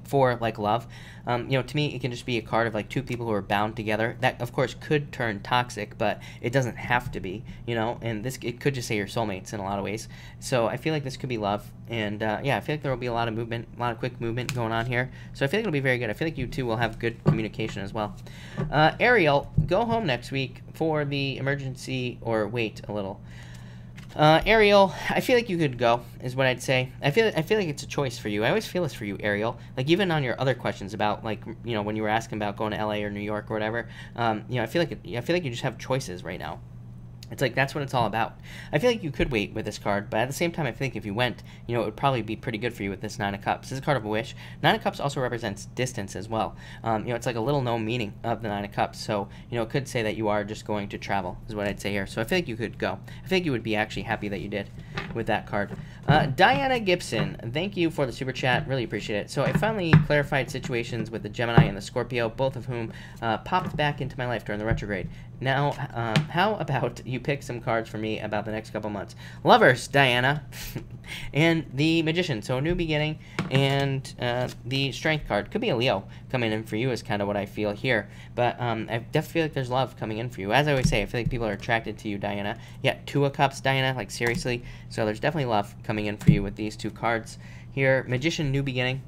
For like love, to me it can just be a card of like two people who are bound together. That of course could turn toxic, but it doesn't have to be, and it could just say you're soulmates in a lot of ways. So I feel like this could be love, and yeah, I feel like there will be a lot of movement, a lot of quick movement going on here. So I feel like it'll be very good. I feel like you two will have good communication as well. Ariel, go home next week for the emergency, or wait a little. Ariel, I feel like you could go, is what I'd say. I feel like it's a choice for you. I always feel this for you, Ariel. Like, even on your other questions about, like, when you were asking about going to LA or New York or whatever, I feel like you just have choices right now. It's like, that's what it's all about. I feel like you could wait with this card, but at the same time, I think if you went, it would probably be pretty good for you with this Nine of Cups. This is a card of a wish. Nine of Cups also represents distance as well. It's like a little known meaning of the Nine of Cups. So, it could say that you are just going to travel, is what I'd say here. So I feel like you could go. I think you would be actually happy that you did with that card. Diana Gibson, thank you for the super chat. Really appreciate it. So I finally clarified situations with the Gemini and the Scorpio, both of whom popped back into my life during the retrograde. Now, how about you pick some cards for me about the next couple months? Lovers, Diana, and the Magician. So a new beginning, and the Strength card. Could be a Leo coming in for you is kind of what I feel here. But I definitely feel like there's love coming in for you. As I always say, I feel like people are attracted to you, Diana. Yeah, Two of Cups, Diana, like seriously. So there's definitely love coming in for you with these two cards here. Magician, new beginning.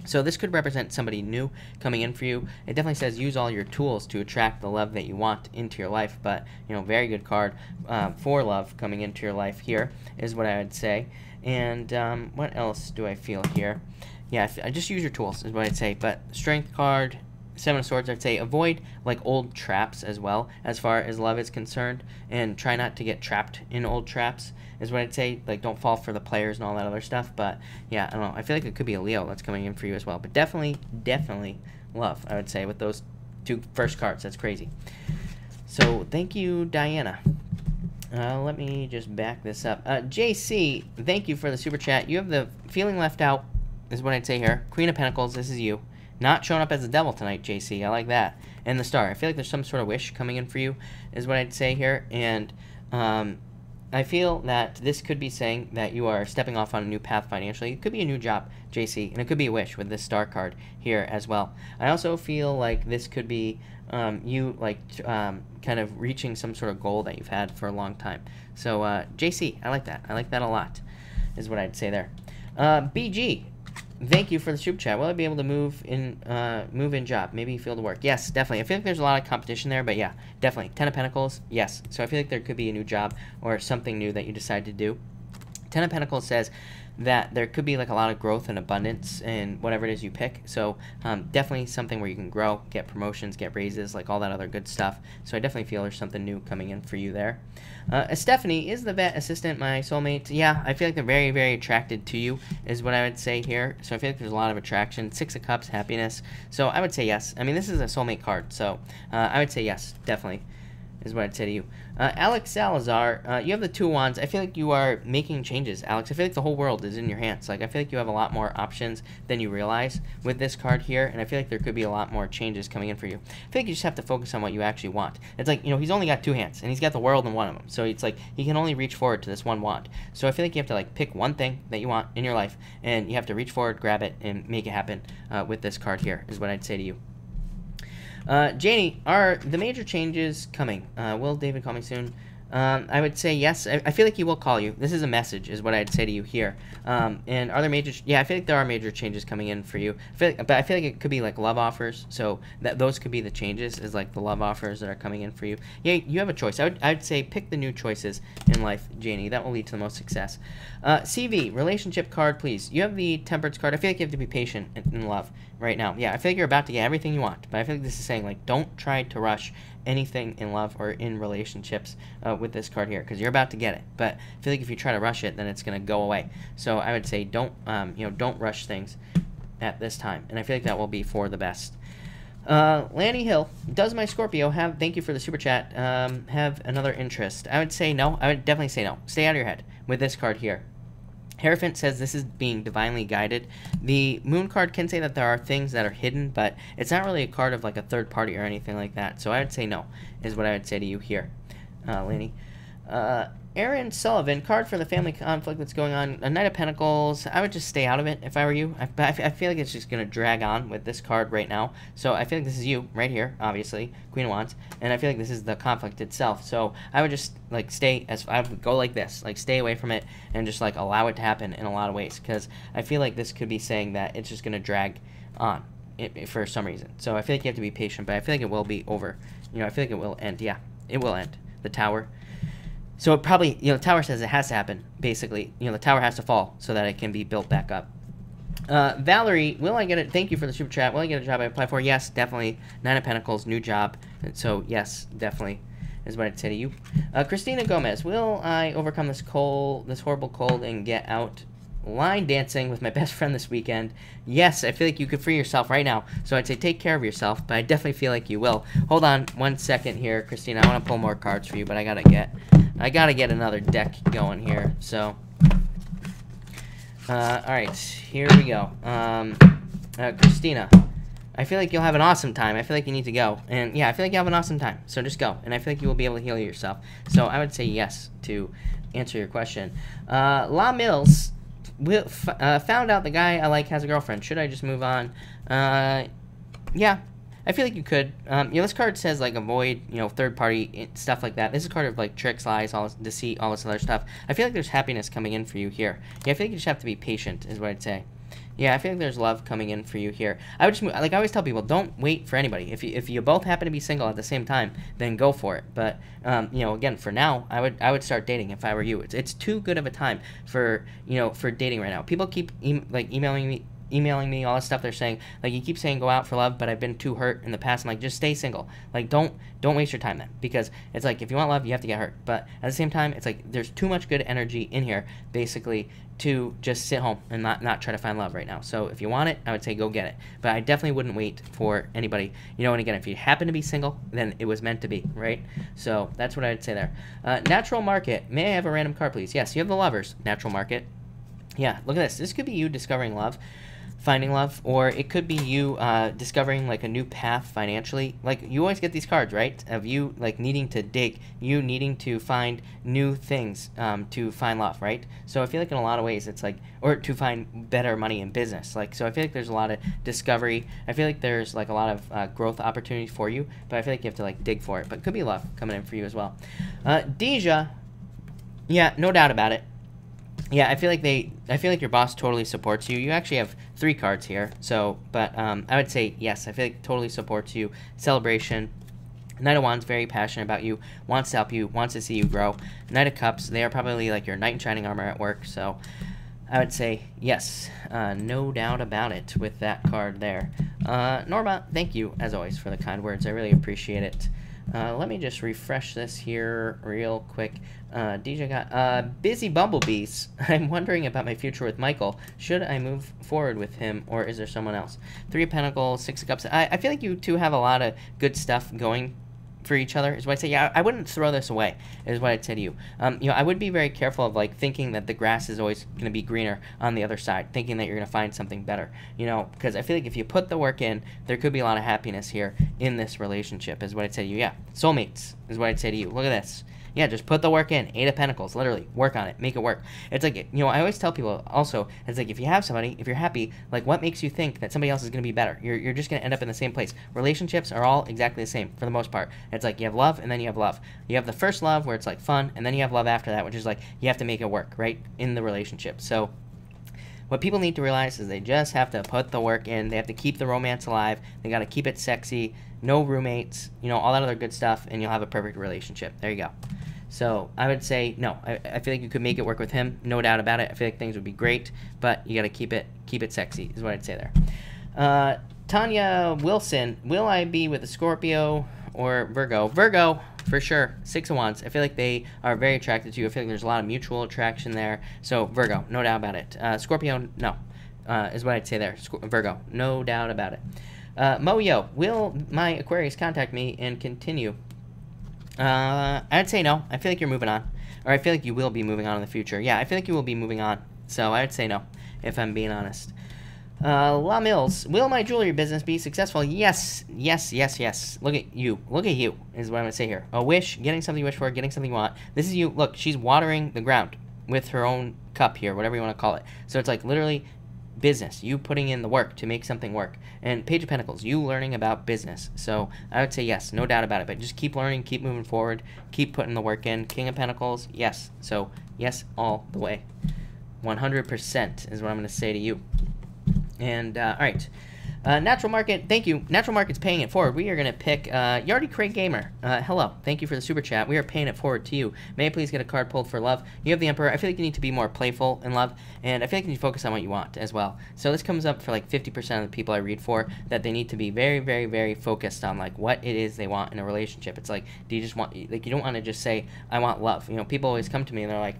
So this could represent somebody new coming in for you. It definitely says use all your tools to attract the love that you want into your life. But, very good card for love coming into your life here is what I would say. And what else do I feel here? Yeah, I just use your tools is what I'd say. But Strength card, Seven of Swords, I'd say avoid like old traps as well as far as love is concerned, and try not to get trapped in old traps is what I'd say. Like, don't fall for the players and all that other stuff. But yeah, I don't know, I feel like it could be a Leo that's coming in for you as well. But definitely love, I would say, with those two first cards. That's crazy. So thank you, Diana. Let me just back this up. JC, thank you for the super chat. You have the feeling left out, is what I'd say here. Queen of Pentacles, this is you. Not showing up as the devil tonight, JC. I like that. And the star. I feel like there's some sort of wish coming in for you, is what I'd say here. And I feel that this could be saying that you are stepping off on a new path financially. It could be a new job, JC, and it could be a wish with this star card here as well. I also feel like this could be you kind of reaching some sort of goal that you've had for a long time. So JC, I like that. I like that a lot, is what I'd say there. BG, thank you for the super chat. Will I be able to move in job? Maybe field of work. Yes, definitely. I feel like there's a lot of competition there, but yeah, definitely. 10 of Pentacles, yes. So I feel like there could be a new job or something new that you decide to do. 10 of Pentacles says that there could be like a lot of growth and abundance in whatever it is you pick. So definitely something where you can grow, get promotions, get raises, like all that other good stuff. So I definitely feel there's something new coming in for you there. Stephanie, is the vet assistant my soulmate? Yeah, I feel like they're very, very attracted to you, is what I would say here. So I feel like there's a lot of attraction. 6 of Cups, happiness. So I would say yes. I mean, this is a soulmate card. So I would say yes, definitely, is what I'd say to you. Alex Salazar, you have the 2 of Wands. I feel like you are making changes, Alex. I feel like the whole world is in your hands. Like, I feel like you have a lot more options than you realize with this card here, and I feel like there could be a lot more changes coming in for you. I feel like you just have to focus on what you actually want. It's like, you know, he's only got 2 hands, and he's got the world in one of them. So it's like he can only reach forward to this one wand. So I feel like you have to, like, pick one thing that you want in your life, and you have to reach forward, grab it, and make it happen with this card here, is what I'd say to you. Janie, are the major changes coming? Will David call me soon? I would say yes. I feel like he will call you. This is a message, is what I'd say to you here. And are there major... Yeah, I feel like there are major changes coming in for you. But I feel like it could be like love offers. So those could be the changes, is like the love offers that are coming in for you. Yeah, you have a choice. I would say pick the new choices in life, Janie. That will lead to the most success. CV, relationship card, please. You have the Temperance card. I feel like you have to be patient in love right now. Yeah, I feel like you're about to get everything you want. But I feel like this is saying, like, don't try to rush anything in love or in relationships with this card here, because you're about to get it. But I feel like if you try to rush it, then it's going to go away. So I would say don't rush things at this time, and I feel like that will be for the best. Lanny Hill, does my Scorpio have, thank you for the super chat, have another interest? I would say no. I would definitely say no. Stay out of your head with this card here. Hierophant says this is being divinely guided. The Moon card can say that there are things that are hidden, but it's not really a card of like a third party or anything like that. So I would say no, is what I would say to you here, Laney. Aaron Sullivan, card for the family conflict that's going on. A Knight of Pentacles. I would just stay out of it if I were you. I feel like it's just going to drag on with this card right now. So I feel like this is you right here, obviously, Queen of Wands. And I feel like this is the conflict itself. So I would just like I would go like this, like stay away from it and just like allow it to happen in a lot of ways. Because I feel like this could be saying that it's just going to drag on for some reason. So I feel like you have to be patient, but I feel like it will be over. You know, I feel like it will end. Yeah, it will end. The Tower. So it probably, you know, the Tower says it has to happen, basically. You know, the Tower has to fall so that it can be built back up. Valerie, will I get it? Thank you for the super chat. Will I get a job I apply for? Yes, definitely. 9 of Pentacles, new job. So, yes, definitely is what I'd say to you. Christina Gomez, will I overcome this horrible cold and get out line dancing with my best friend this weekend? Yes, I feel like you could free yourself right now. So I'd say take care of yourself, but I definitely feel like you will. Hold on 1 second here, Christina. I want to pull more cards for you, but I gotta get another deck going here. So, all right, here we go. Christina, I feel like you'll have an awesome time. I feel like you need to go, and yeah, I feel like you have an awesome time. So just go, and I feel like you will be able to heal yourself. So I would say yes to answer your question. La Mills. Found out the guy I like has a girlfriend. Should I just move on? Yeah, I feel like you could. You know, this card says like avoid, you know, third party stuff like that. This is a card of like tricks, lies, deceit, all this other stuff. I feel like there's happiness coming in for you here. Yeah, I feel like you just have to be patient, is what I'd say. Yeah, I feel like there's love coming in for you here. I would just, like I always tell people, don't wait for anybody. If you both happen to be single at the same time, then go for it. But you know, again, for now, I would start dating if I were you. It's too good of a time for, you know, for dating right now. People keep emailing me emailing me all this stuff. They're saying, like, you keep saying go out for love, but I've been too hurt in the past. I'm like, just stay single. Like, don't waste your time then, because it's like, if you want love, you have to get hurt. But at the same time, it's like there's too much good energy in here, basically, to just sit home and not try to find love right now. So if you want it, I would say go get it. But I definitely wouldn't wait for anybody. You know, and again, if you happen to be single, then it was meant to be, right? So that's what I would say there. Natural market. May I have a random card, please? Yes, you have the Lovers. Natural market. Yeah, look at this. This could be you discovering love, finding love, or it could be you discovering like a new path financially. Like, you always get these cards, right, of you like needing to dig, you needing to find new things to find love, right? So I feel like in a lot of ways it's like, or to find better money in business. Like, so I feel like there's a lot of discovery. I feel like there's like a lot of growth opportunities for you, but I feel like you have to like dig for it. But it could be love coming in for you as well. Deja, yeah, no doubt about it. Yeah, I feel like your boss totally supports you. You actually have 3 cards here. So, but I would say yes. I feel like totally supports you. Celebration. Knight of Wands, very passionate about you, wants to help you, wants to see you grow. Knight of Cups, they are probably like your knight in shining armor at work. So, I would say yes, no doubt about it with that card there. Norma, thank you as always for the kind words. I really appreciate it. Let me just refresh this here real quick. DJ got busy bumblebees. I'm wondering about my future with Michael. Should I move forward with him, or is there someone else? 3 of Pentacles, 6 of Cups. I feel like you two have a lot of good stuff going for each other, is what I'd say. Yeah, I wouldn't throw this away, is what I'd say to you. You know, I would be very careful of like thinking that the grass is always going to be greener on the other side, thinking that you're going to find something better, you know, because I feel like if you put the work in, there could be a lot of happiness here in this relationship, is what I'd say to you. Yeah, soulmates is what I'd say to you. Look at this. Yeah, just put the work in. 8 of Pentacles, literally. Work on it. Make it work. It's like, you know, I always tell people also, it's like if you have somebody, if you're happy, like what makes you think that somebody else is going to be better? You're just going to end up in the same place. Relationships are all exactly the same for the most part. It's like you have love and then you have love. You have the first love where it's like fun, and then you have love after that, which is like you have to make it work, right, in the relationship. So what people need to realize is they just have to put the work in. They have to keep the romance alive. They got to keep it sexy. No roommates, you know, all that other good stuff, and you'll have a perfect relationship. There you go. So I would say no. I feel like you could make it work with him, no doubt about it. I feel like things would be great, but you got to keep it sexy, is what I'd say there. Tanya Wilson, will I be with a Scorpio or Virgo? Virgo, for sure. 6 of Wands. I feel like they are very attracted to you. I feel like there's a lot of mutual attraction there. So Virgo, no doubt about it. Scorpio, no, is what I'd say there. Virgo, no doubt about it. Moyo, will my Aquarius contact me and continue? I'd say no. I feel like you're moving on. Or I feel like you will be moving on in the future. Yeah, I feel like you will be moving on. So I would say no, if I'm being honest. La Mills, will my jewelry business be successful? Yes, yes, yes, yes. Look at you. Look at you, is what I'm going to say here. A wish, getting something you wish for, getting something you want. This is you. Look, she's watering the ground with her own cup here, whatever you want to call it. So it's like literally business, you putting in the work to make something work. And Page of Pentacles, you learning about business. So I would say yes, no doubt about it, but just keep learning, keep moving forward, keep putting the work in. King of Pentacles, yes. So yes, all the way. 100% is what I'm going to say to you. And all right, Natural Market, thank you. Natural Market's paying it forward. We are going to pick Yardy Craig Gamer. Hello, thank you for the super chat. We are paying it forward to you. May I please get a card pulled for love? You have the Emperor. I feel like you need to be more playful in love, and I feel like you need to focus on what you want as well. So this comes up for like 50% of the people I read for, that they need to be very, very, very focused on like what it is they want in a relationship. It's like, do you just want, like, you don't want to just say, I want love. You know, people always come to me and they're like,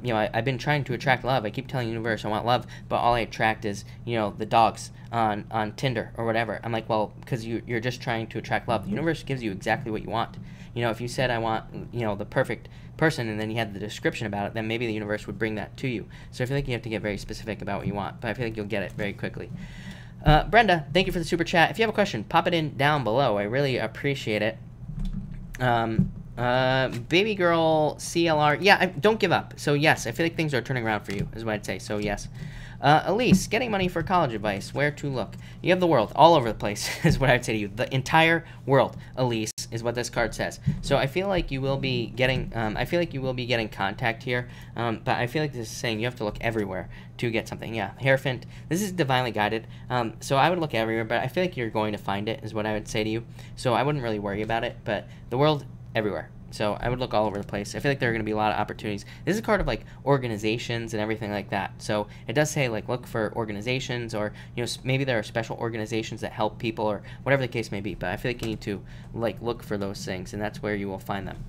you know, I've been trying to attract love. I keep telling the universe I want love, but all I attract is, you know, the dogs on Tinder or whatever. I'm like, well, because you're just trying to attract love. The universe gives you exactly what you want. You know, if you said I want, you know, the perfect person, and then you had the description about it, then maybe the universe would bring that to you. So I feel like you have to get very specific about what you want, but I feel like you'll get it very quickly. Brenda, thank you for the super chat. If you have a question, pop it in down below. I really appreciate it. Baby girl CLR, yeah, don't give up. So yes, I feel like things are turning around for you, is what I'd say. So yes. Elise, getting money for college advice. Where to look? You have the world all over the place, is what I'd say to you. The entire world, Elise, is what this card says. So I feel like you will be getting. I feel like you will be getting contact here. But I feel like this is saying you have to look everywhere to get something. Yeah, Hierophant. This is divinely guided. So I would look everywhere, but I feel like you're going to find it, is what I would say to you. So I wouldn't really worry about it. But the world, everywhere. So I would look all over the place. I feel like there are going to be a lot of opportunities. This is a card of like organizations and everything like that. So it does say like look for organizations, or maybe there are special organizations that help people or whatever the case may be. But I feel like you need to like look for those things, and that's where you will find them.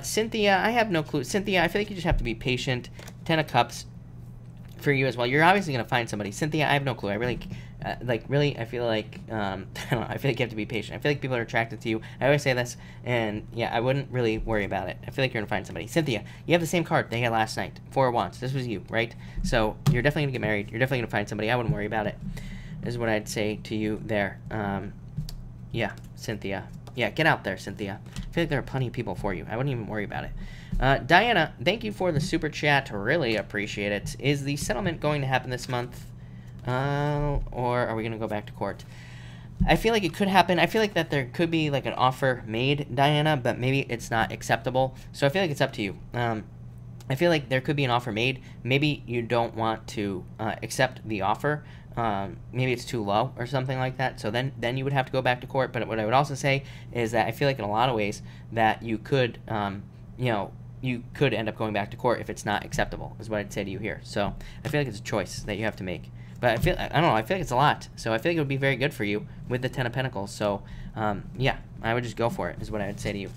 Cynthia, I have no clue. Cynthia, I feel like you just have to be patient. 10 of Cups for you as well. You're obviously going to find somebody. Cynthia, I have no clue. I really, I feel like, I don't know, I feel like you have to be patient. I feel like people are attracted to you. I always say this, and yeah, I wouldn't really worry about it. I feel like you're going to find somebody. Cynthia, you have the same card they had last night. 4 of Wands. This was you, right? So you're definitely going to get married. You're definitely going to find somebody. I wouldn't worry about it, is what I'd say to you there. Yeah, Cynthia. Yeah, get out there, Cynthia. I feel like there are plenty of people for you. I wouldn't even worry about it. Diana, thank you for the super chat. Really appreciate it. Is the settlement going to happen this month? Or are we going to go back to court? I feel like it could happen. I feel like that there could be like an offer made, Diana, but maybe it's not acceptable. So I feel like it's up to you. I feel like there could be an offer made. Maybe you don't want to accept the offer. Maybe it's too low or something like that. So then you would have to go back to court. But what I would also say is that I feel like in a lot of ways that you could, you could end up going back to court if it's not acceptable, is what I'd say to you here. So I feel like it's a choice that you have to make. But I don't know, I feel like it's a lot. So I feel like it would be very good for you with the 10 of Pentacles. So, yeah, I would just go for it, is what I would say to you.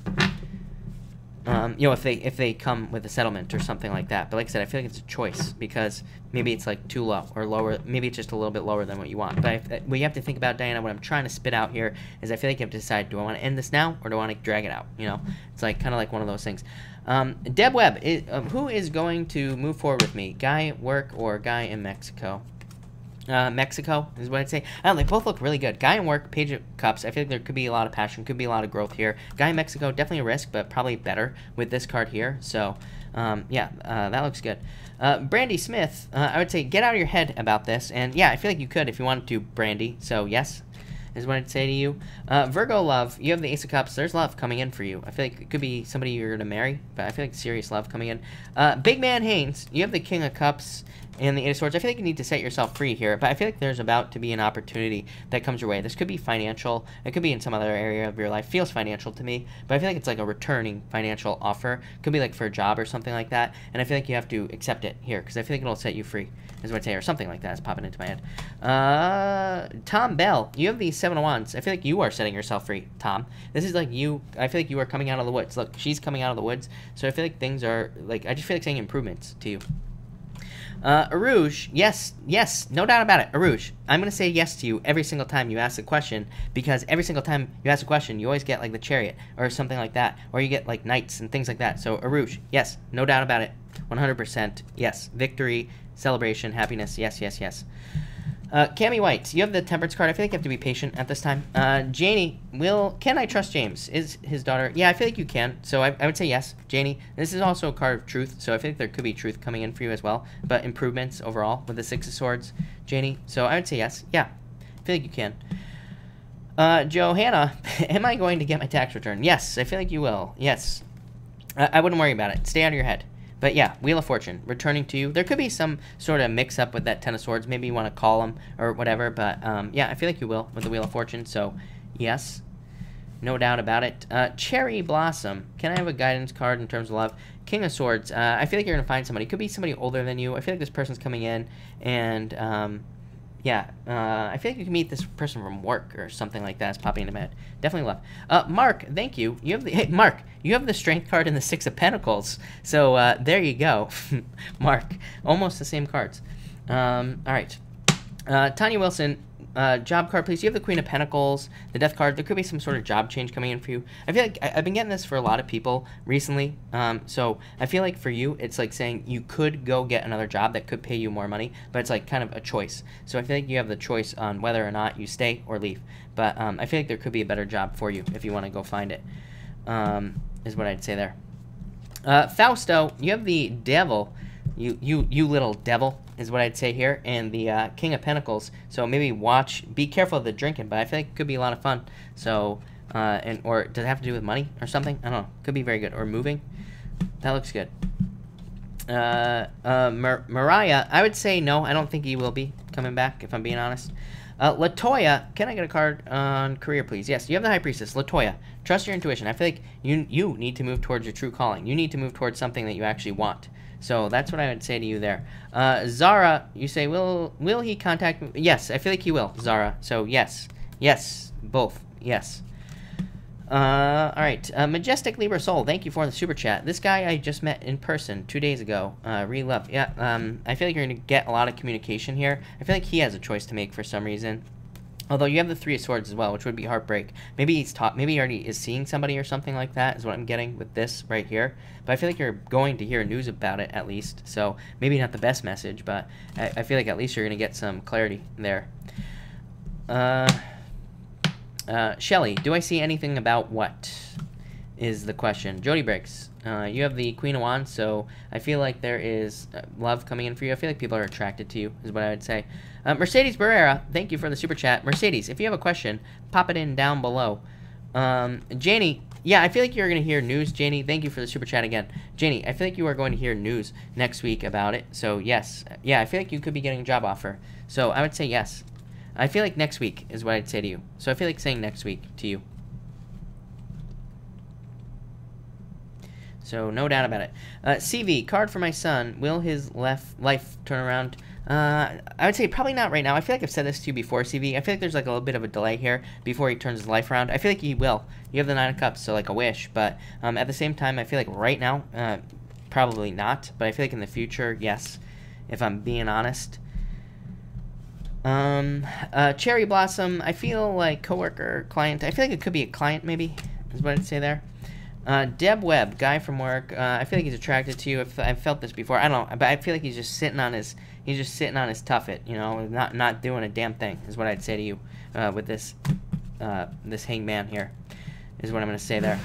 If they come with a settlement or something like that. But like I said, I feel like it's a choice because maybe it's like too low or lower. Maybe it's just a little bit lower than what you want. But what you have to think about, Diana, what I'm trying to spit out here is I feel like you have to decide, do I want to end this now or do I want to drag it out? It's like kind of like one of those things. Deb Webb, who is going to move forward with me? Guy at work or guy in Mexico? Mexico is what I'd say. I don't know, they both look really good. Guy in work, Page of Cups. I feel like there could be a lot of passion, could be a lot of growth here. Guy in Mexico, definitely a risk, but probably better with this card here. So, yeah, that looks good. Brandy Smith, I would say get out of your head about this. And, yeah, I feel like you could if you wanted to, Brandy. So, yes, is what I'd say to you. Virgo love, you have the Ace of Cups. There's love coming in for you. I feel like it could be somebody you're going to marry, but I feel like serious love coming in. Big Man Haynes, you have the King of Cups and the Eight of Swords. I feel like you need to set yourself free here, but I feel like there's about to be an opportunity that comes your way. This could be financial. It could be in some other area of your life. Feels financial to me, but I feel like it's like a returning financial offer. Could be like for a job or something like that, and I feel like you have to accept it here because I feel like it'll set you free, is what I'd say, or something like that is popping into my head. Tom Bell, you have the Seven of Wands. I feel like you are setting yourself free, Tom. This is like you. I feel like you are coming out of the woods. Look, she's coming out of the woods, so I feel like things are like, I just feel like saying improvements to you. Arouge, yes, no doubt about it. Arouge, I'm going to say yes to you every single time you ask a question, because every single time you ask a question, you always get like the Chariot or something like that, or you get like Knights and things like that. So Arouge, yes, no doubt about it. 100%, yes. Victory, celebration, happiness, yes. Cammy White, you have the Temperance card. I feel like you have to be patient at this time. Janie, can I trust James? Is his daughter? Yeah, I feel like you can. So I would say yes, Janie. This is also a card of truth, so I feel like there could be truth coming in for you as well. But improvements overall with the Six of Swords, Janie. So I would say yes. Yeah, I feel like you can. Johanna, am I going to get my tax return? Yes, I feel like you will. Yes. I wouldn't worry about it. Stay out of your head. But yeah, Wheel of Fortune, returning to you. There could be some sort of mix-up with that Ten of Swords. Maybe you want to call them or whatever. But yeah, I feel like you will with the Wheel of Fortune. So yes, no doubt about it. Cherry Blossom. Can I have a guidance card in terms of love? King of Swords. I feel like you're going to find somebody. Could be somebody older than you. I feel like this person's coming in. And yeah, I feel like you can meet this person from work or something like that. It's popping into my head. Definitely love. Mark, thank you. You have the Mark. You have the Strength card and the Six of Pentacles. So there you go, Mark. Almost the same cards. All right. Tanya Wilson. Job card, please. You have the Queen of Pentacles, the Death card. There could be some sort of job change coming in for you. I feel like I've been getting this for a lot of people recently. So I feel like for you, it's like saying you could go get another job that could pay you more money, but it's like kind of a choice. So I feel like you have the choice on whether or not you stay or leave. But I feel like there could be a better job for you if you want to go find it, is what I'd say there. Fausto, you have the Devil. You little devil is what I'd say here, and the King of Pentacles. So maybe be careful of the drinking, but I feel like it could be a lot of fun. So or does it have to do with money or something? I don't know. Could be very good. Or moving. That looks good. Mariah, I would say no. I don't think he will be coming back, if I'm being honest. Latoya, can I get a card on career, please? Yes, you have the High Priestess. Latoya, trust your intuition. I feel like you need to move towards your true calling. You need to move towards something that you actually want. So that's what I would say to you there. Zara, you say, will he contact me? Yes, I feel like he will, Zara. So yes, both, yes. All right, Majestic Libra Soul, thank you for the super chat. This guy I just met in person 2 days ago. Really love. Yeah, I feel like you're gonna get a lot of communication here. I feel like he has a choice to make for some reason. Although you have the Three of Swords as well, which would be heartbreak. Maybe he's maybe he already is seeing somebody or something like that, is what I'm getting with this right here. But I feel like you're going to hear news about it at least. So maybe not the best message, but I feel like at least you're gonna get some clarity there. Shelly, do I see anything about what is the question? Jody Briggs, you have the Queen of Wands, so I feel like there is love coming in for you. I feel like people are attracted to you, is what I would say. Mercedes Barrera, thank you for the super chat. Mercedes, if you have a question, pop it in down below. Janie, yeah, I feel like you're going to hear news. Janie, thank you for the super chat again. Janie, I feel like you are going to hear news next week about it. So, yes. Yeah, I feel like you could be getting a job offer. So, I would say yes. I feel like next week is what I'd say to you. So, I feel like saying next week to you. So, no doubt about it. CV, card for my son. Will his life turn around? I would say probably not right now. I feel like I've said this to you before, CV. I feel like there's like a little bit of a delay here before he turns his life around. I feel like he will. You have the Nine of Cups, so like a wish. But at the same time, I feel like right now, probably not. But I feel like in the future, yes, if I'm being honest. Cherry Blossom, I feel like coworker, client. I feel like it could be a client maybe, is what I'd say there. Deb Webb, guy from work. I feel like he's attracted to you. I've felt this before. I don't know, but I feel like he's just sitting on his tuffet, you know, not doing a damn thing. Is what I'd say to you with this this hangman here. Is what I'm gonna say there.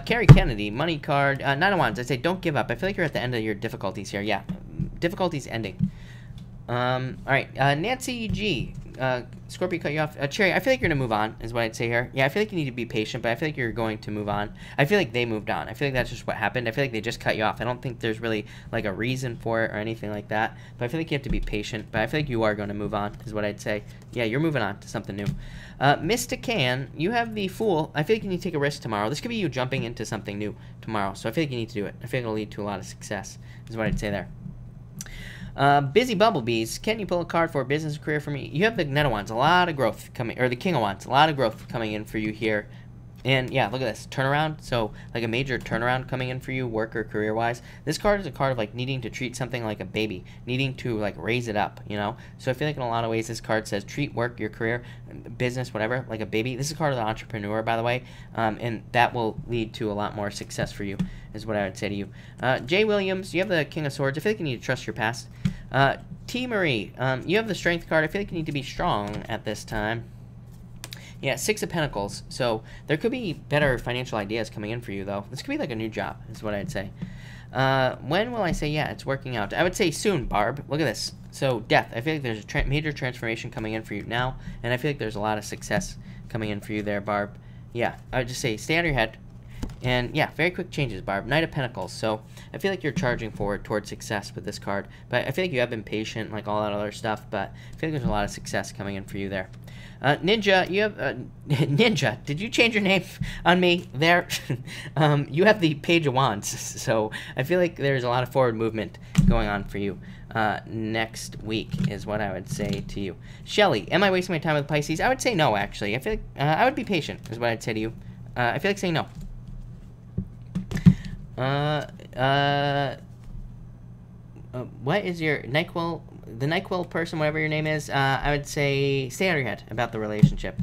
Carrie Kennedy, money card. Nine of Wands. I say don't give up. I feel like you're at the end of your difficulties here. Yeah, difficulties ending. All right, Nancy G. Scorpio cut you off. Cherry, I feel like you're going to move on, is what I'd say here. Yeah, I feel like you need to be patient, but I feel like you're going to move on. I feel like they moved on. I feel like that's just what happened. I feel like they just cut you off. I don't think there's really, like, a reason for it or anything like that. But I feel like you have to be patient. But I feel like you are going to move on, is what I'd say. Yeah, you're moving on to something new. Mr. Can, you have the Fool. I feel like you need to take a risk tomorrow. This could be you jumping into something new tomorrow. So I feel like you need to do it. I feel like it'll lead to a lot of success, is what I'd say there. Busy Bumblebees, can you pull a card for a business career for me? You have the Knight of Wands, a lot of growth coming, or the King of Wands, a lot of growth coming in for you here. And yeah, look at this, turnaround. So like a major turnaround coming in for you, work or career wise. This card is a card of like needing to treat something like a baby, needing to like raise it up, you know. So I feel like in a lot of ways this card says treat work, your career, business, whatever, like a baby. This is a card of the entrepreneur, by the way, and that will lead to a lot more success for you, is what I would say to you. Jay Williams, you have the King of Swords. I feel like you need to trust your past. T. Marie, you have the Strength card. I feel like you need to be strong at this time. Yeah, Six of Pentacles. So there could be better financial ideas coming in for you, though. This could be like a new job, is what I'd say. When will I say, yeah, it's working out? I would say soon, Barb. Look at this. So Death. I feel like there's a major transformation coming in for you now, and I feel like there's a lot of success coming in for you there, Barb. Yeah, I would just say stay on your head. And yeah, very quick changes, Barb. Knight of Pentacles. So I feel like you're charging forward towards success with this card. But I feel like you have been patient, like all that other stuff. But I feel like there's a lot of success coming in for you there. Ninja, you have... Ninja, did you change your name on me there? You have the Page of Wands. So I feel like there's a lot of forward movement going on for you next week, is what I would say to you. Shelly, am I wasting my time with Pisces? I would say no, actually. I feel like I would be patient, is what I'd say to you. I feel like saying no. What is your NyQuil, the NyQuil person, whatever your name is? I would say stay out of your head about the relationship.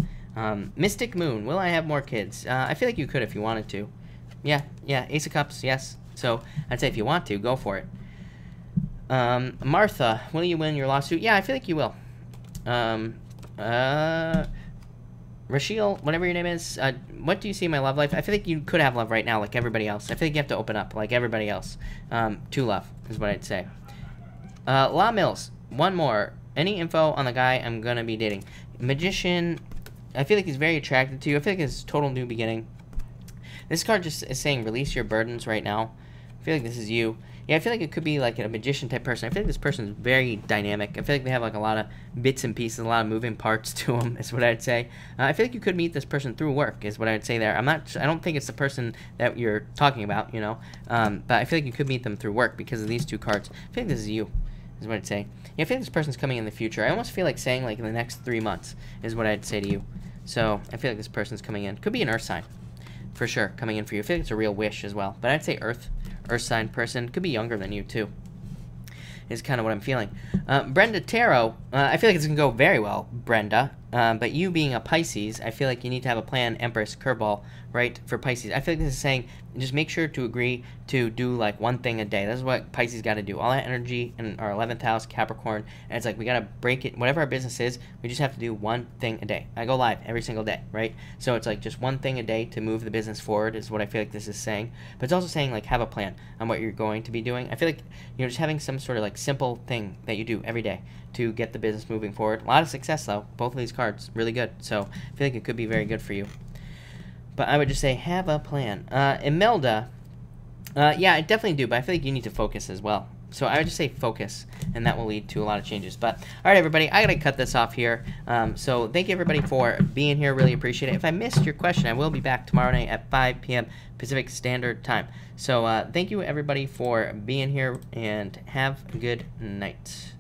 Mystic Moon, will I have more kids? I feel like you could if you wanted to. Yeah, Ace of Cups, yes. So I'd say if you want to, go for it. Martha, will you win your lawsuit? Yeah, I feel like you will. Rachel, whatever your name is, what do you see in my love life? I feel like you could have love right now like everybody else. I feel like you have to open up like everybody else to love, is what I'd say. La Mills, one more. Any info on the guy I'm going to be dating? Magician, I feel like he's very attracted to you. I feel like it's a total new beginning. This card just is saying release your burdens right now feel like this is you. Yeah, I feel like it could be like a magician type person. I feel like this person is very dynamic. I feel like they have like a lot of bits and pieces, a lot of moving parts to them, is what I'd say. I feel like you could meet this person through work, is what I'd say there. I don't think it's the person that you're talking about, you know. But I feel like you could meet them through work because of these two cards. I feel like this is you, is what I'd say. Yeah, I feel like this person's coming in the future. I almost feel like saying like in the next 3 months is what I'd say to you. So I feel like this person's coming in. Could be an earth sign, for sure, coming in for you. I feel like it's a real wish as well. But I'd say earth sign person. Could be younger than you, too, is kind of what I'm feeling. Brenda Tarot, I feel like it's going to go very well, Brenda. But you being a Pisces, I feel like you need to have a plan, Empress, curveball, right, for Pisces. I feel like this is saying just make sure to agree to do like one thing a day. This is what Pisces got to do. All that energy in our 11th house, Capricorn, and it's like we got to break it. Whatever our business is, we just have to do one thing a day. I go live every single day, right? So it's like just one thing a day to move the business forward is what I feel like this is saying. But it's also saying like have a plan on what you're going to be doing. I feel like just having some sort of like simple thing that you do every day to get the business moving forward. A lot of success though. Both of these cards really good. So I feel like it could be very good for you. But I would just say have a plan. Imelda, yeah, I definitely do, but I feel like you need to focus as well. So I would just say focus, and that will lead to a lot of changes. But, all right, everybody, I got to cut this off here. So thank you, everybody, for being here. Really appreciate it. If I missed your question, I will be back tomorrow night at 5 p.m. Pacific Standard Time. So thank you, everybody, for being here, and have a good night.